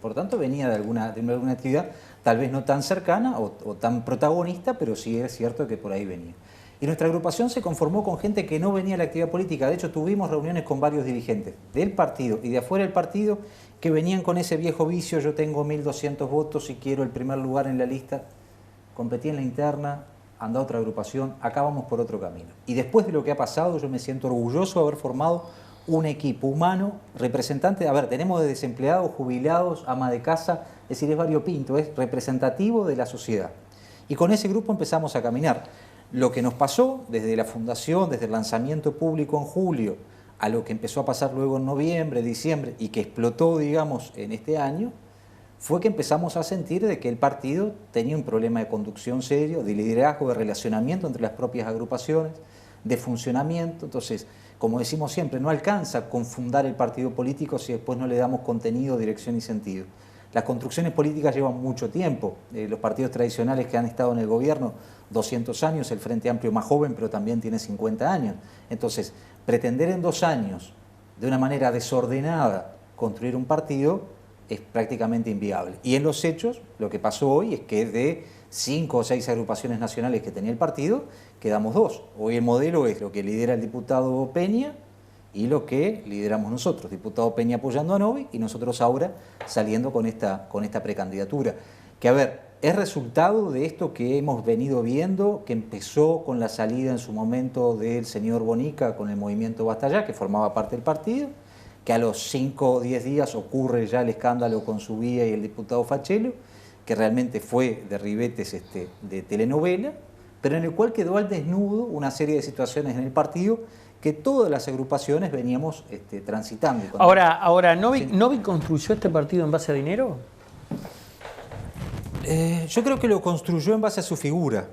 por tanto venía de alguna actividad, tal vez no tan cercana o tan protagonista, pero sí es cierto que por ahí venía. Y nuestra agrupación se conformó con gente que no venía de la actividad política. De hecho, tuvimos reuniones con varios dirigentes del partido y de afuera del partido que venían con ese viejo vicio: yo tengo 1.200 votos y quiero el primer lugar en la lista. Competí en la interna, anda otra agrupación, acá vamos por otro camino. Y después de lo que ha pasado, yo me siento orgulloso de haber formado un equipo humano, representante, tenemos de desempleados, jubilados, ama de casa, es decir, es variopinto, es representativo de la sociedad. Y con ese grupo empezamos a caminar. Lo que nos pasó desde la fundación, desde el lanzamiento público en julio, a lo que empezó a pasar luego en noviembre, diciembre, y que explotó, digamos, en este año, fue que empezamos a sentir de que el partido tenía un problema de conducción serio, de liderazgo, de relacionamiento entre las propias agrupaciones, de funcionamiento. Entonces, como decimos siempre, no alcanza con fundar el partido político si después no le damos contenido, dirección y sentido. Las construcciones políticas llevan mucho tiempo. Los partidos tradicionales que han estado en el gobierno 200 años, el Frente Amplio más joven, pero también tiene 50 años. Entonces, pretender en 2 años, de una manera desordenada, construir un partido es prácticamente inviable. Y en los hechos, lo que pasó hoy es que de 5 o 6 agrupaciones nacionales que tenía el partido, quedamos 2. Hoy el modelo es lo que lidera el diputado Peña y lo que lideramos nosotros, diputado Peña apoyando a Novik y nosotros ahora saliendo con esta precandidatura. Que es resultado de esto que hemos venido viendo, que empezó con la salida en su momento del señor Bonica con el movimiento Basta Ya, que formaba parte del partido, que a los 5 o 10 días ocurre ya el escándalo con Subía y el diputado Fachello, que realmente fue de ribetes de telenovela, pero en el cual quedó al desnudo una serie de situaciones en el partido que todas las agrupaciones veníamos transitando. Ahora ¿Novick construyó este partido en base a dinero? Yo creo que lo construyó en base a su figura.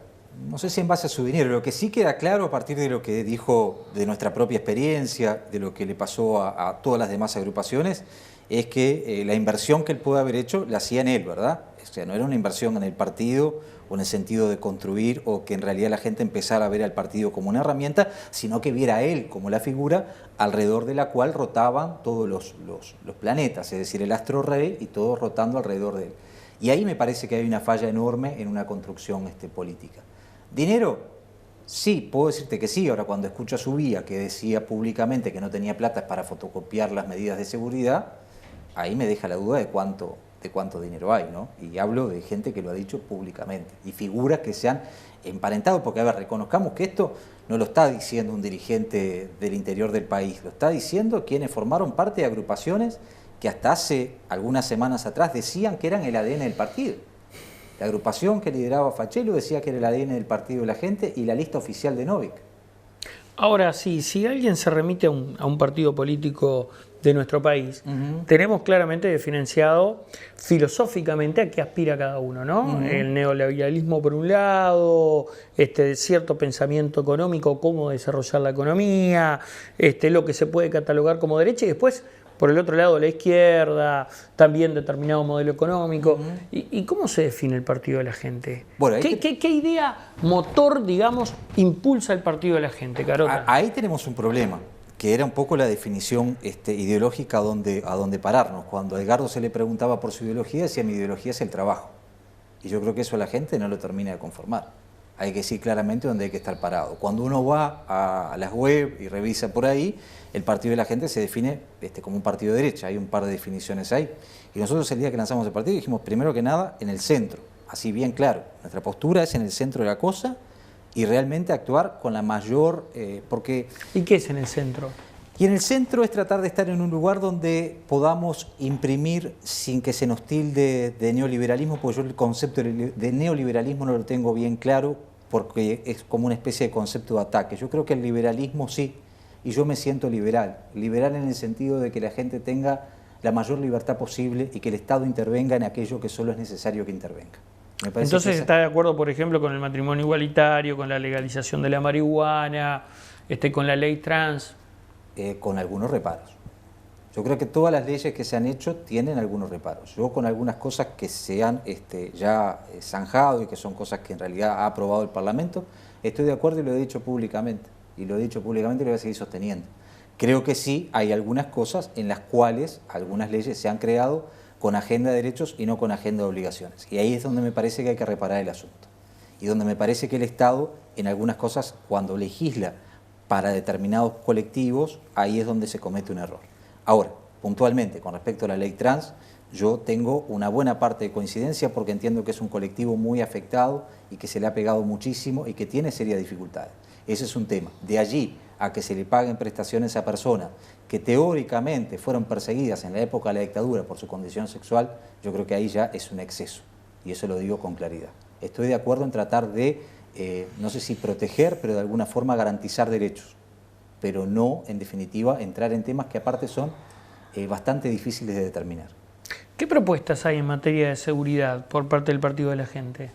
No sé si en base a su dinero. Lo que sí queda claro a partir de lo que dijo de nuestra propia experiencia, de lo que le pasó a todas las demás agrupaciones, es que la inversión que él puede haber hecho la hacía en él, ¿verdad? O sea, no era una inversión en el partido o en el sentido de construir o que en realidad la gente empezara a ver al partido como una herramienta, sino que viera a él como la figura alrededor de la cual rotaban todos los planetas, es decir, el astro rey y todos rotando alrededor de él. Y ahí me parece que hay una falla enorme en una construcción política. ¿Dinero? Sí, puedo decirte que sí. Ahora, cuando escucho a Subía que decía públicamente que no tenía plata para fotocopiar las medidas de seguridad, ahí me deja la duda de cuánto dinero hay, ¿no? Y hablo de gente que lo ha dicho públicamente y figuras que se han emparentado, porque, a ver, reconozcamos que esto no lo está diciendo un dirigente del interior del país, lo está diciendo quienes formaron parte de agrupaciones que hasta hace algunas semanas atrás decían que eran el ADN del partido. La agrupación que lideraba Fachelo decía que era el ADN del partido de la gente y la lista oficial de Novick. Ahora, sí, si alguien se remite a un partido político de nuestro país, tenemos claramente diferenciado filosóficamente a qué aspira cada uno, ¿no? El neoliberalismo por un lado, cierto pensamiento económico, cómo desarrollar la economía, lo que se puede catalogar como derecha, y después, por el otro lado, la izquierda, también determinado modelo económico. ¿Y cómo se define el partido de la gente? Bueno, ¿Qué idea motor, digamos, impulsa el partido de la gente, Carota? Ahí tenemos un problema, que era un poco la definición ideológica a dónde pararnos. Cuando a Edgardo se le preguntaba por su ideología, decía: mi ideología es el trabajo. Y yo creo que eso a la gente no lo termina de conformar. Hay que decir claramente dónde hay que estar parado. Cuando uno va a las web y revisa por ahí, el partido de la gente se define como un partido de derecha. Hay un par de definiciones ahí. Y nosotros el día que lanzamos el partido dijimos, primero que nada, en el centro. Así bien claro. Nuestra postura es en el centro de la cosa y realmente actuar con la mayor... ¿Y qué es en el centro? Y en el centro es tratar de estar en un lugar donde podamos imprimir, sin que se nos tilde de neoliberalismo, porque yo el concepto de neoliberalismo no lo tengo bien claro, porque es como una especie de concepto de ataque. Yo creo que el liberalismo sí, y yo me siento liberal. Liberal en el sentido de que la gente tenga la mayor libertad posible y que el Estado intervenga en aquello que solo es necesario que intervenga. Entonces, ¿está de acuerdo, por ejemplo, con el matrimonio igualitario, con la legalización de la marihuana, con la ley trans? Con algunos reparos. Yo creo que todas las leyes que se han hecho tienen algunos reparos. Yo con algunas cosas que se han ya zanjado y que son cosas que en realidad ha aprobado el Parlamento, estoy de acuerdo y lo he dicho públicamente. Y lo he dicho públicamente y lo voy a seguir sosteniendo. Creo que sí hay algunas cosas en las cuales algunas leyes se han creado con agenda de derechos y no con agenda de obligaciones. Y ahí es donde me parece que hay que reparar el asunto. Y donde me parece que el Estado, en algunas cosas, cuando legisla para determinados colectivos, ahí es donde se comete un error. Ahora, puntualmente, con respecto a la ley trans, yo tengo una buena parte de coincidencia porque entiendo que es un colectivo muy afectado y que se le ha pegado muchísimo y que tiene serias dificultades. Ese es un tema. De allí a que se le paguen prestaciones a personas que teóricamente fueron perseguidas en la época de la dictadura por su condición sexual, yo creo que ahí ya es un exceso. Y eso lo digo con claridad. Estoy de acuerdo en tratar de, no sé si proteger, pero de alguna forma garantizar derechos. Pero no, en definitiva, entrar en temas que aparte son bastante difíciles de determinar. ¿Qué propuestas hay en materia de seguridad por parte del Partido de la Gente?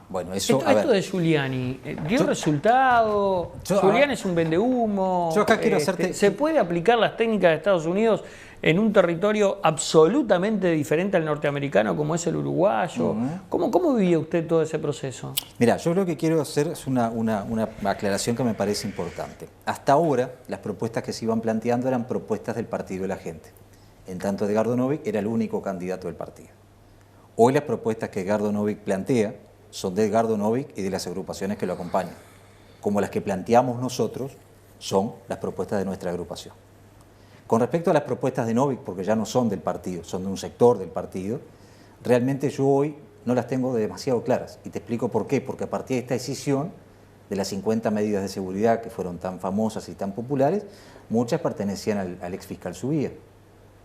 Bueno, eso... Esto de Giuliani, ¿dio resultado? ¿Giuliani es un vendehumo? Yo acá quiero hacerte... ¿Se puede aplicar las técnicas de Estados Unidos en un territorio absolutamente diferente al norteamericano como es el uruguayo? ¿Cómo vivía usted todo ese proceso? Mira, yo lo que quiero hacer es una aclaración que me parece importante. Hasta ahora, las propuestas que se iban planteando eran propuestas del Partido de la Gente. En tanto, Edgardo Novick era el único candidato del partido. Hoy las propuestas que Edgardo Novick plantea son de Edgardo Novick y de las agrupaciones que lo acompañan. Como las que planteamos nosotros son las propuestas de nuestra agrupación. Con respecto a las propuestas de Novick, porque ya no son del partido, son de un sector del partido, realmente yo hoy no las tengo demasiado claras. Y te explico por qué. Porque a partir de esta decisión de las 50 medidas de seguridad que fueron tan famosas y tan populares, muchas pertenecían al exfiscal Subía.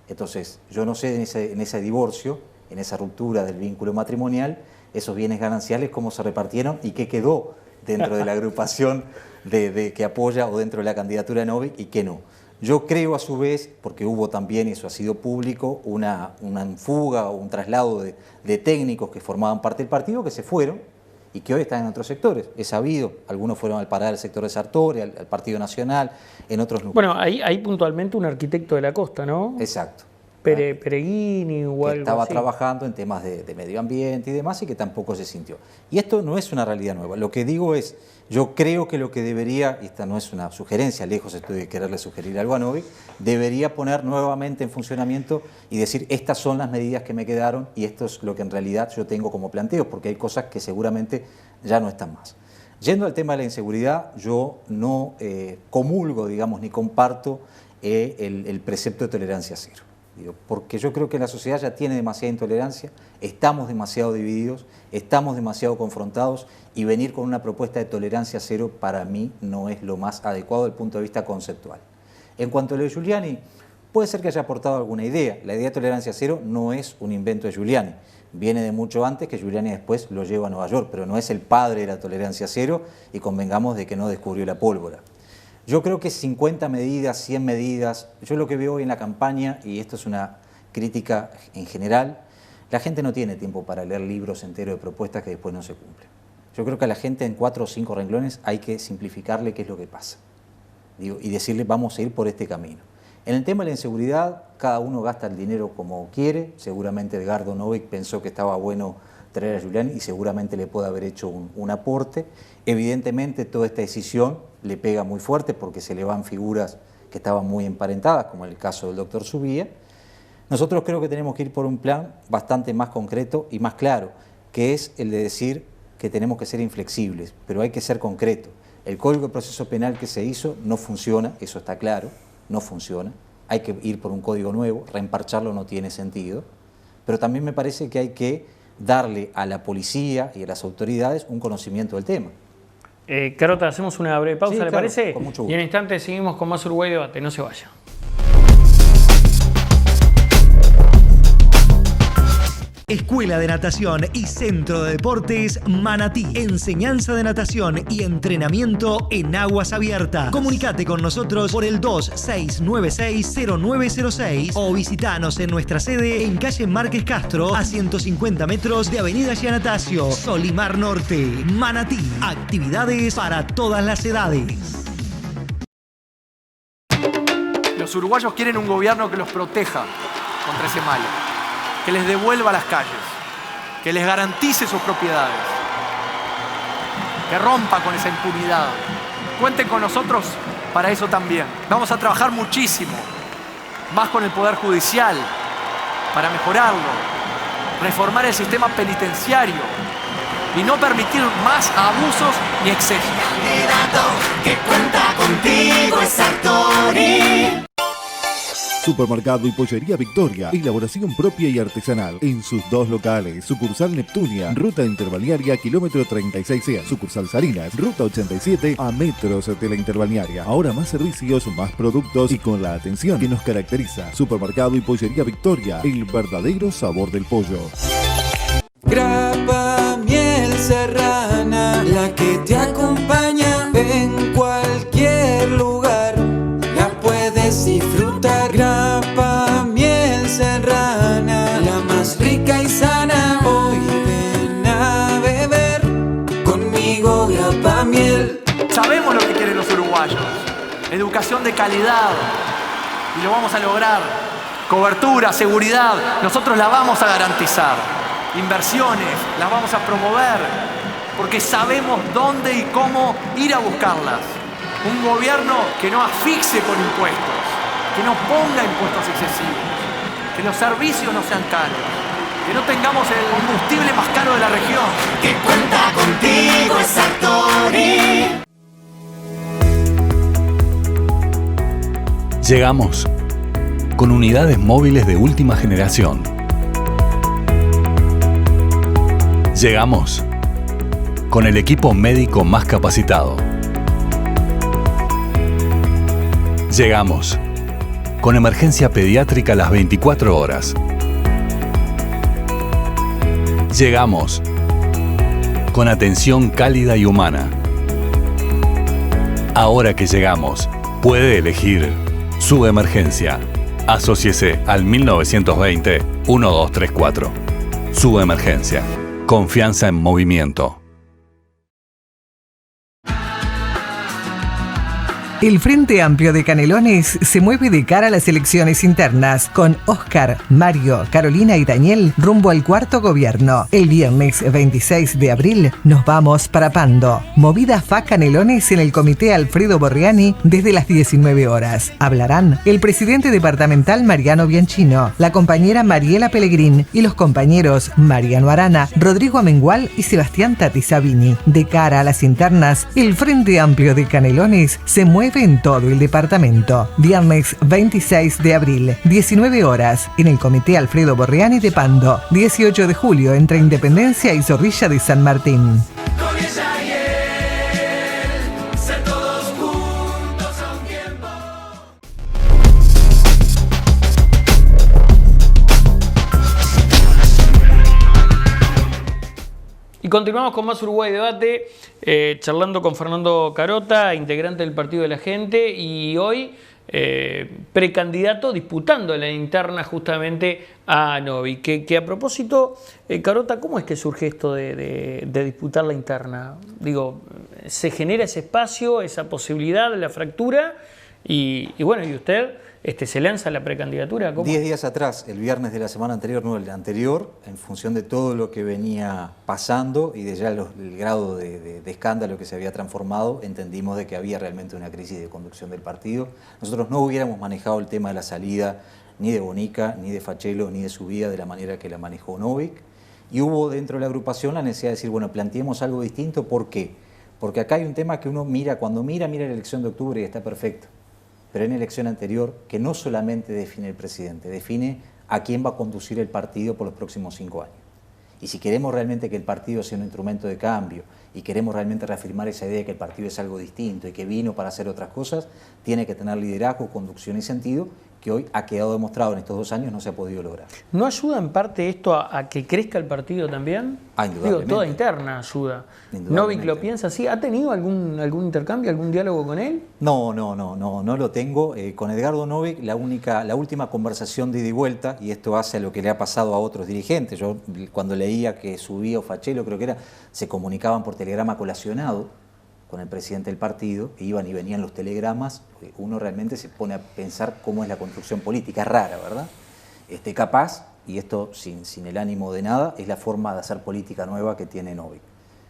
Entonces, yo no sé en ese divorcio en esa ruptura del vínculo matrimonial, esos bienes gananciales, cómo se repartieron y qué quedó dentro de la agrupación que apoya o dentro de la candidatura de Novik y qué no. Yo creo a su vez, porque hubo también, eso ha sido público, una fuga o un traslado de técnicos que formaban parte del partido que se fueron y que hoy están en otros sectores. Es sabido, algunos fueron al parar al sector de Sartori, al Partido Nacional, en otros lugares. Bueno, ahí puntualmente un arquitecto de la costa, ¿no? Exacto. Pereguini o algo estaba así. trabajando en temas de medio ambiente y demás y que tampoco se sintió. Y esto no es una realidad nueva. Lo que digo es, yo creo que lo que debería, y esta no es una sugerencia, lejos estoy de quererle sugerir algo a Novik, debería poner nuevamente en funcionamiento y decir, estas son las medidas que me quedaron y esto es lo que en realidad yo tengo como planteo, porque hay cosas que seguramente ya no están más. Yendo al tema de la inseguridad, yo no comulgo, digamos, ni comparto el precepto de tolerancia cero. Porque yo creo que la sociedad ya tiene demasiada intolerancia, estamos demasiado divididos, estamos demasiado confrontados y venir con una propuesta de tolerancia cero para mí no es lo más adecuado desde el punto de vista conceptual. En cuanto a lo de Giuliani, puede ser que haya aportado alguna idea. La idea de tolerancia cero no es un invento de Giuliani, viene de mucho antes, que Giuliani después lo lleva a Nueva York, pero no es el padre de la tolerancia cero y convengamos de que no descubrió la pólvora. Yo creo que 50 medidas, 100 medidas, yo lo que veo hoy en la campaña, y esto es una crítica en general, la gente no tiene tiempo para leer libros enteros de propuestas que después no se cumplen. Yo creo que a la gente en 4 o 5 renglones hay que simplificarle qué es lo que pasa y decirle vamos a ir por este camino. En el tema de la inseguridad, cada uno gasta el dinero como quiere, seguramente Edgardo Novik pensó que estaba bueno traer a Giuliani y seguramente le puede haber hecho un aporte. Evidentemente toda esta decisión le pega muy fuerte porque se le van figuras que estaban muy emparentadas, como el caso del doctor Subía. Nosotros creo que tenemos que ir por un plan bastante más concreto y más claro, que es el de decir que tenemos que ser inflexibles, pero hay que ser concreto. El Código de Proceso Penal que se hizo no funciona, eso está claro, no funciona. Hay que ir por un código nuevo, reemparcharlo no tiene sentido, pero también me parece que hay que darle a la policía y a las autoridades un conocimiento del tema. Carota, hacemos una breve pausa, sí, ¿le claro, parece? Con mucho gusto. Y en un instante seguimos con más Uruguay Debate, no se vaya. Escuela de Natación y Centro de Deportes Manatí. Enseñanza de natación y entrenamiento en aguas abiertas. Comunicate con nosotros por el 2696-0906 o visitanos en nuestra sede en calle Márquez Castro a 150 metros de Avenida Giannatasio, Solimar Norte, Manatí. Actividades para todas las edades. Los uruguayos quieren un gobierno que los proteja contra ese mal, que les devuelva las calles, que les garantice sus propiedades, que rompa con esa impunidad. Cuenten con nosotros para eso también. Vamos a trabajar muchísimo, más con el Poder Judicial, para mejorarlo, reformar el sistema penitenciario y no permitir más abusos ni excesos. Que cuenta contigo es Sartori. Supermercado y Pollería Victoria, elaboración propia y artesanal en sus 2 locales, sucursal Neptunia, ruta interbalnearia kilómetro 36C, sucursal Salinas, ruta 87 a metros de la interbalnearia. Ahora más servicios, más productos y con la atención que nos caracteriza. Supermercado y Pollería Victoria, el verdadero sabor del pollo. Grapa miel serrana, la que te acompaña en cualquier lugar, la puedes disfrutar. Grapa miel serrana, la más rica y sana. Hoy ven a beber conmigo grapa miel. Sabemos lo que quieren los uruguayos. Educación de calidad. Y lo vamos a lograr. Cobertura, seguridad. Nosotros la vamos a garantizar. Inversiones, las vamos a promover. Porque sabemos dónde y cómo ir a buscarlas. Un gobierno que no asfixie con impuestos, que no ponga impuestos excesivos, que los servicios no sean caros, que no tengamos el combustible más caro de la región. Que cuenta contigo es Sartori. Llegamos con unidades móviles de última generación. Llegamos con el equipo médico más capacitado. Llegamos con emergencia pediátrica las 24 horas. Llegamos con atención cálida y humana. Ahora que llegamos, puede elegir su emergencia. Asóciese al 1920-1234. Su emergencia. Confianza en movimiento. El Frente Amplio de Canelones se mueve de cara a las elecciones internas con Oscar, Mario, Carolina y Daniel rumbo al cuarto gobierno. El viernes 26 de abril nos vamos para Pando. Movida FA Canelones en el Comité Alfredo Borriani desde las 19 horas. Hablarán el presidente departamental Mariano Bianchino, la compañera Mariela Pellegrín y los compañeros Mariano Arana, Rodrigo Amengual y Sebastián Tati Sabini. De cara a las internas, el Frente Amplio de Canelones se mueve en todo el departamento. Viernes 26 de abril, 19 horas, en el Comité Alfredo Borriani de Pando. 18 de julio, entre Independencia y Zorrilla de San Martín. Con ella y él, ser todos juntos a un tiempo. Y continuamos con más Uruguay Debate, charlando con Fernando Carota, integrante del Partido de la Gente, y hoy precandidato disputando la interna justamente a Novi. Que a propósito, Carota, ¿cómo es que surge esto de disputar la interna? Digo, ¿se genera ese espacio, esa posibilidad de la fractura? Y bueno, ¿y usted se lanza a la precandidatura? 10 días atrás, el viernes de la semana anterior, no el anterior, en función de todo lo que venía pasando y de ya el grado de escándalo que se había transformado, entendimos de que había realmente una crisis de conducción del partido. Nosotros no hubiéramos manejado el tema de la salida ni de Bonica, ni de Fachelo, ni de Subía de la manera que la manejó Novik. Y hubo dentro de la agrupación la necesidad de decir, bueno, planteemos algo distinto. ¿Por qué? Porque acá hay un tema que uno mira, cuando mira la elección de octubre y está perfecto. Pero hay una elección anterior que no solamente define el presidente, define a quién va a conducir el partido por los próximos 5 años. Y si queremos realmente que el partido sea un instrumento de cambio y queremos realmente reafirmar esa idea de que el partido es algo distinto y que vino para hacer otras cosas, tiene que tener liderazgo, conducción y sentido, que hoy ha quedado demostrado en estos 2 años no se ha podido lograr. ¿No ayuda en parte esto a que crezca el partido también? Indudablemente. Digo, toda interna ayuda. ¿Novik lo piensa así? ¿Ha tenido algún intercambio, algún diálogo con él? No lo tengo. Con Edgardo Novik la última conversación de ida y vuelta, y esto hace a lo que le ha pasado a otros dirigentes. Yo cuando leía que Subía o Fachelo, creo que era, se comunicaban por telegrama colacionado con el presidente del partido, iban y venían los telegramas, uno realmente se pone a pensar cómo es la construcción política, es rara, ¿verdad? Capaz, y esto sin el ánimo de nada, es la forma de hacer política nueva que tiene Novik.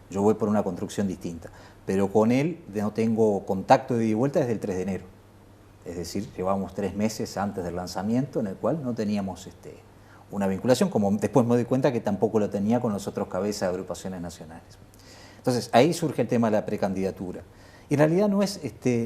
Yo voy por una construcción distinta, pero con él no tengo contacto de ida y vuelta desde el 3 de enero. Es decir, llevábamos 3 meses antes del lanzamiento en el cual no teníamos una vinculación, como después me doy cuenta que tampoco lo tenía con los otros cabezas de agrupaciones nacionales. Entonces, ahí surge el tema de la precandidatura. Y en realidad no es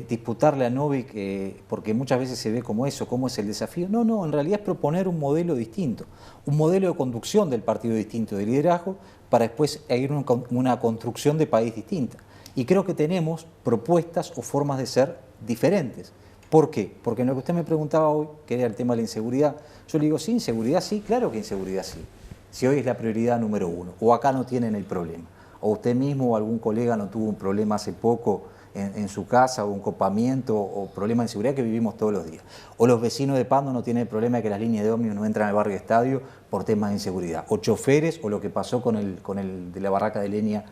disputarle a Novik porque muchas veces se ve como eso, cómo es el desafío. No, en realidad es proponer un modelo distinto, un modelo de conducción del partido distinto, de liderazgo, para después ir a una construcción de país distinta. Y creo que tenemos propuestas o formas de ser diferentes. ¿Por qué? Porque en lo que usted me preguntaba hoy, que era el tema de la inseguridad, yo le digo, sí, inseguridad sí, claro que inseguridad sí. Si hoy es la prioridad número 1, o acá no tienen el problema. O usted mismo o algún colega no tuvo un problema hace poco en su casa, o un copamiento, o problema de seguridad que vivimos todos los días. O los vecinos de Pando no tienen el problema de que las líneas de ómnibus no entran al barrio Estadio por temas de inseguridad. O choferes, o lo que pasó con el de la barraca de leña,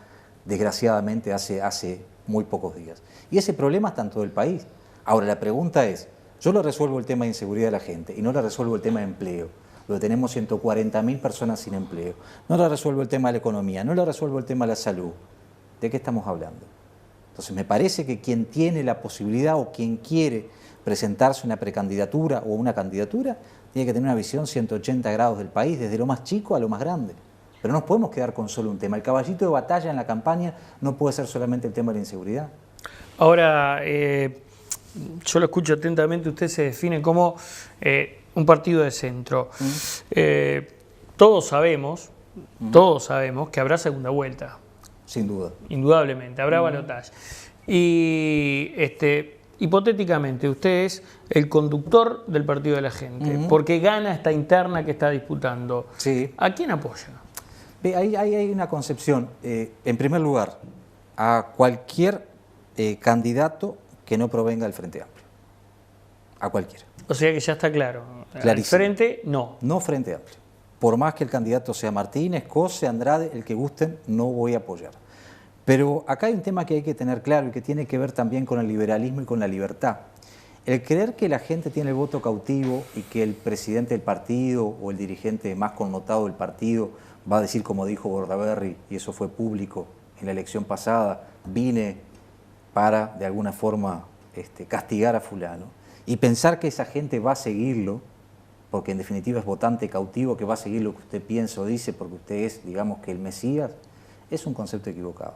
desgraciadamente, hace muy pocos días. Y ese problema está en todo el país. Ahora, la pregunta es, yo le resuelvo el tema de inseguridad de la gente y no le resuelvo el tema de empleo. Lo tenemos 140.000 personas sin empleo. No le resuelvo el tema de la economía, no le resuelvo el tema de la salud. ¿De qué estamos hablando? Entonces me parece que quien tiene la posibilidad o quien quiere presentarse una precandidatura o una candidatura, tiene que tener una visión 180 grados del país, desde lo más chico a lo más grande. Pero no nos podemos quedar con solo un tema. El caballito de batalla en la campaña no puede ser solamente el tema de la inseguridad. Ahora, yo lo escucho atentamente, usted se define como un partido de centro. Todos sabemos que habrá segunda vuelta. Sin duda. Indudablemente, habrá balotaje. Y hipotéticamente, usted es el conductor del Partido de la Gente, porque gana esta interna que está disputando. Sí. ¿A quién apoya? Hay una concepción. En primer lugar, a cualquier candidato que no provenga del Frente Amplio. A cualquiera. O sea que ya está claro. Clarísimo. Al Frente, no. No Frente Amplio. Por más que el candidato sea Martínez, Cose, Andrade, el que gusten, no voy a apoyar. Pero acá hay un tema que hay que tener claro y que tiene que ver también con el liberalismo y con la libertad. El creer que la gente tiene el voto cautivo y que el presidente del partido o el dirigente más connotado del partido va a decir, como dijo Bordaberry, y eso fue público en la elección pasada, vine para, de alguna forma, castigar a fulano, y pensar que esa gente va a seguirlo, porque en definitiva es votante cautivo, que va a seguir lo que usted piensa o dice porque usted es, digamos, que el Mesías, es un concepto equivocado.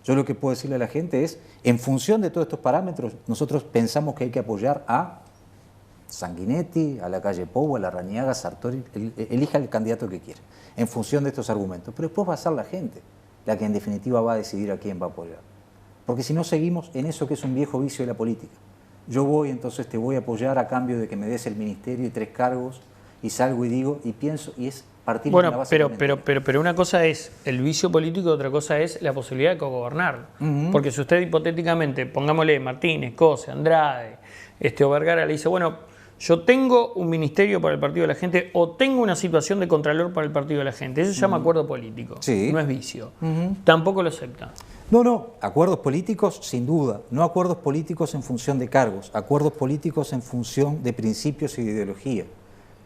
Yo lo que puedo decirle a la gente es, en función de todos estos parámetros, nosotros pensamos que hay que apoyar a Sanguinetti, a la calle Pou, a Larrañaga, Sartori, elija el candidato que quiera, en función de estos argumentos. Pero después va a ser la gente la que en definitiva va a decidir a quién va a apoyar. Porque si no seguimos en eso que es un viejo vicio de la política. Yo voy, entonces te voy a apoyar a cambio de que me des el ministerio y 3 cargos, y salgo y digo, y pienso, y es partir de la base. Pero una cosa es el vicio político, otra cosa es la posibilidad de cogobernar. Porque si usted hipotéticamente, pongámosle Martínez, Cose, Andrade, o Vergara le dice, bueno, yo tengo un ministerio para el Partido de la Gente o tengo una situación de contralor para el Partido de la Gente. Eso se llama acuerdo político, sí. No es vicio. Tampoco lo acepta. No, acuerdos políticos sin duda, no acuerdos políticos en función de cargos, acuerdos políticos en función de principios y de ideología.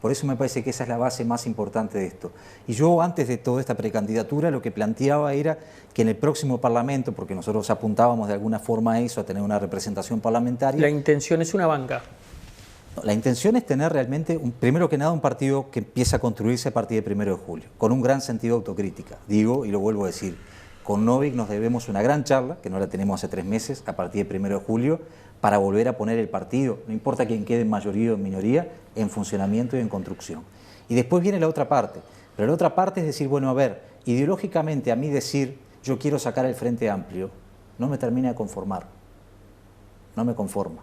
Por eso me parece que esa es la base más importante de esto. Y yo antes de toda esta precandidatura lo que planteaba era que en el próximo Parlamento, porque nosotros apuntábamos de alguna forma a eso, a tener una representación parlamentaria. La intención es una banca. La intención es tener realmente, primero que nada, un partido que empieza a construirse a partir del 1 de julio, con un gran sentido de autocrítica. Digo, y lo vuelvo a decir, con Novik nos debemos una gran charla, que no la tenemos hace 3 meses, a partir del 1 de julio, para volver a poner el partido, no importa quién quede en mayoría o en minoría, en funcionamiento y en construcción. Y después viene la otra parte, pero la otra parte es decir, bueno, a ver, ideológicamente a mí decir, yo quiero sacar el Frente Amplio, no me termina de conformar, no me conforma.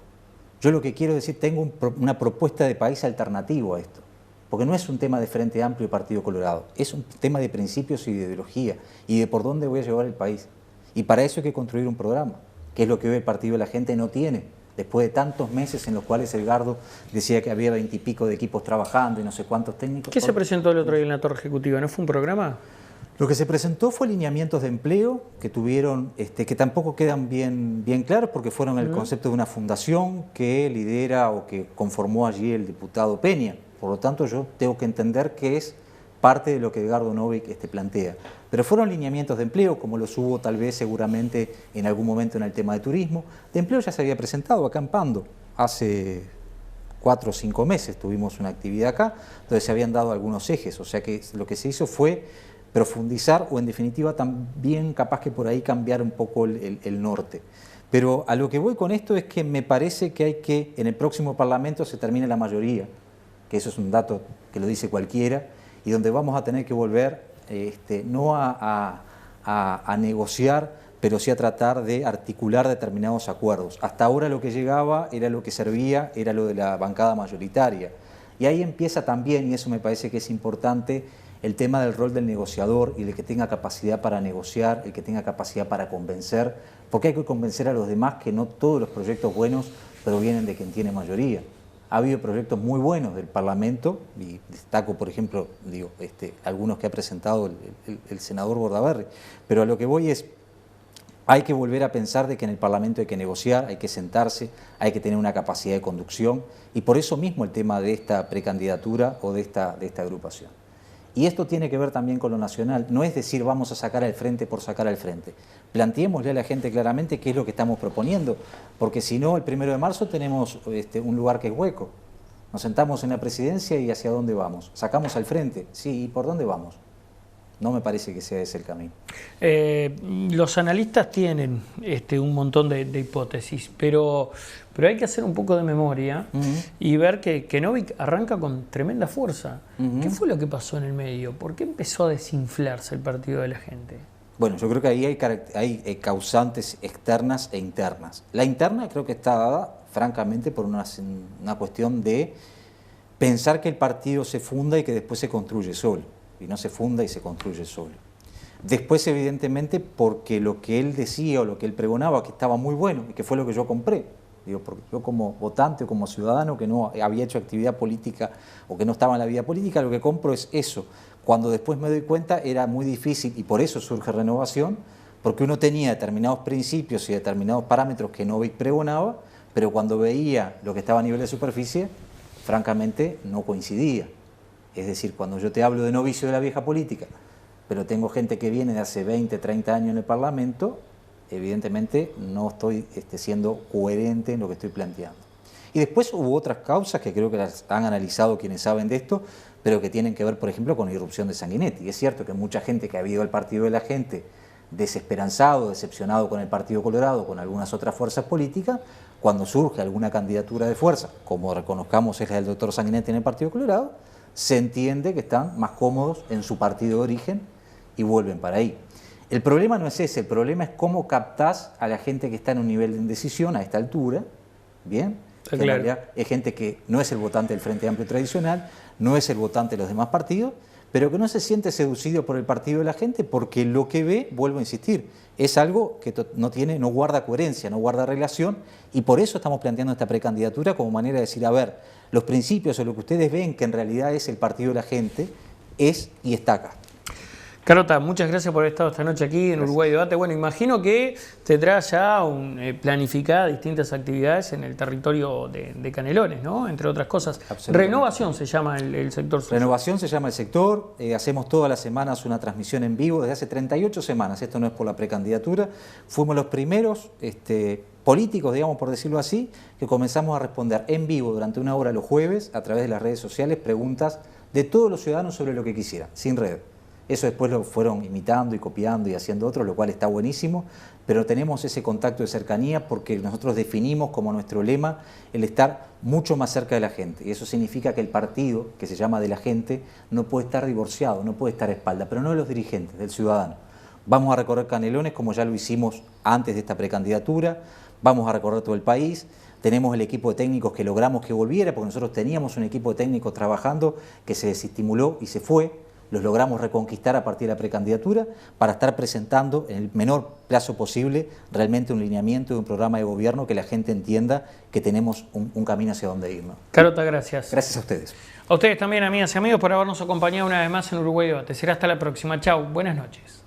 Yo lo que quiero decir, tengo una propuesta de país alternativo a esto, porque no es un tema de Frente Amplio y Partido Colorado, es un tema de principios y de ideología y de por dónde voy a llevar el país. Y para eso hay que construir un programa, que es lo que hoy el Partido de la Gente no tiene, después de tantos meses en los cuales Edgardo decía que había 20 y pico de equipos trabajando y no sé cuántos técnicos. ¿Qué se presentó el otro día en la Torre Ejecutiva? ¿No fue un programa? Lo que se presentó fue lineamientos de empleo que tuvieron, que tampoco quedan bien claros porque fueron el concepto de una fundación que lidera o que conformó allí el diputado Peña. Por lo tanto, yo tengo que entender que es parte de lo que Edgardo Novik plantea. Pero fueron lineamientos de empleo, como los hubo tal vez seguramente en algún momento en el tema de turismo. De empleo ya se había presentado acá en Pando hace 4 o 5 meses, tuvimos una actividad acá, donde se habían dado algunos ejes, o sea que lo que se hizo fue profundizar o en definitiva también capaz que por ahí cambiar un poco el norte. Pero a lo que voy con esto es que me parece que hay que, en el próximo Parlamento se termine la mayoría, que eso es un dato que lo dice cualquiera, y donde vamos a tener que volver no a negociar, pero sí a tratar de articular determinados acuerdos. Hasta ahora lo que llegaba era lo que servía, era lo de la bancada mayoritaria. Y ahí empieza también, y eso me parece que es importante, el tema del rol del negociador y el que tenga capacidad para negociar, el que tenga capacidad para convencer, porque hay que convencer a los demás que no todos los proyectos buenos provienen de quien tiene mayoría. Ha habido proyectos muy buenos del Parlamento, y destaco, por ejemplo, algunos que ha presentado el senador Bordaberry, pero a lo que voy es, hay que volver a pensar de que en el Parlamento hay que negociar, hay que sentarse, hay que tener una capacidad de conducción, y por eso mismo el tema de esta precandidatura o de esta agrupación. Y esto tiene que ver también con lo nacional, no es decir vamos a sacar al frente por sacar al frente. Planteémosle a la gente claramente qué es lo que estamos proponiendo, porque si no, el 1 de marzo tenemos un lugar que es hueco. Nos sentamos en la presidencia y ¿hacia dónde vamos? ¿Sacamos al frente? Sí, ¿y por dónde vamos? No me parece que sea ese el camino. Los analistas tienen un montón de hipótesis, pero hay que hacer un poco de memoria y ver que Novik arranca con tremenda fuerza. ¿Qué fue lo que pasó en el medio? ¿Por qué empezó a desinflarse el Partido de la Gente? Bueno, yo creo que ahí hay causantes externas e internas. La interna creo que está dada, francamente, por una cuestión de pensar que el partido se funda y que después se construye solo. Y no se funda y se construye solo. Después, evidentemente, porque lo que él decía o lo que él pregonaba que estaba muy bueno y que fue lo que yo compré. Digo, porque yo como votante o como ciudadano que no había hecho actividad política o que no estaba en la vida política, lo que compro es eso. Cuando después me doy cuenta era muy difícil y por eso surge Renovación, porque uno tenía determinados principios y determinados parámetros que no pregonaba, pero cuando veía lo que estaba a nivel de superficie, francamente no coincidía. Es decir, cuando yo te hablo de novicio de la vieja política, pero tengo gente que viene de hace 20, 30 años en el Parlamento, evidentemente no estoy siendo coherente en lo que estoy planteando. Y después hubo otras causas que creo que las han analizado quienes saben de esto, pero que tienen que ver, por ejemplo, con la irrupción de Sanguinetti. Y es cierto que mucha gente que ha ido al Partido de la Gente desesperanzado, decepcionado con el Partido Colorado, con algunas otras fuerzas políticas, cuando surge alguna candidatura de fuerza, como reconozcamos es la del doctor Sanguinetti en el Partido Colorado, se entiende que están más cómodos en su partido de origen y vuelven para ahí. El problema no es ese, el problema es cómo captás a la gente que está en un nivel de indecisión a esta altura, ¿bien? Que en realidad es gente que no es el votante del Frente Amplio tradicional, no es el votante de los demás partidos, pero que no se siente seducido por el Partido de la Gente porque lo que ve, vuelvo a insistir, es algo que no guarda coherencia, no guarda relación, y por eso estamos planteando esta precandidatura como manera de decir, a ver, los principios o lo que ustedes ven que en realidad es el Partido de la Gente, es y está acá. Carota, muchas gracias por haber estado esta noche aquí en Uruguay Debate. Bueno, imagino que tendrás ya planificadas distintas actividades en el territorio de Canelones, ¿no? Entre otras cosas. Renovación se llama el sector. Renovación se llama el sector. Hacemos todas las semanas una transmisión en vivo desde hace 38 semanas. Esto no es por la precandidatura. Fuimos los primeros políticos, digamos, por decirlo así, que comenzamos a responder en vivo durante una hora los jueves a través de las redes sociales preguntas de todos los ciudadanos sobre lo que quisieran, sin red. Eso después lo fueron imitando y copiando y haciendo otros, lo cual está buenísimo, pero tenemos ese contacto de cercanía porque nosotros definimos como nuestro lema el estar mucho más cerca de la gente. Y eso significa que el partido, que se llama de la gente, no puede estar divorciado, no puede estar a espalda, pero no de los dirigentes, del ciudadano. Vamos a recorrer Canelones como ya lo hicimos antes de esta precandidatura, vamos a recorrer todo el país. Tenemos el equipo de técnicos que logramos que volviera, porque nosotros teníamos un equipo de técnicos trabajando que se desestimuló y se fue. Los logramos reconquistar a partir de la precandidatura para estar presentando en el menor plazo posible realmente un lineamiento y un programa de gobierno que la gente entienda que tenemos un camino hacia donde irnos. Carota, gracias. Gracias a ustedes. A ustedes también, amigas y amigos, por habernos acompañado una vez más en Uruguay Debate. Será hasta la próxima. Chau, buenas noches.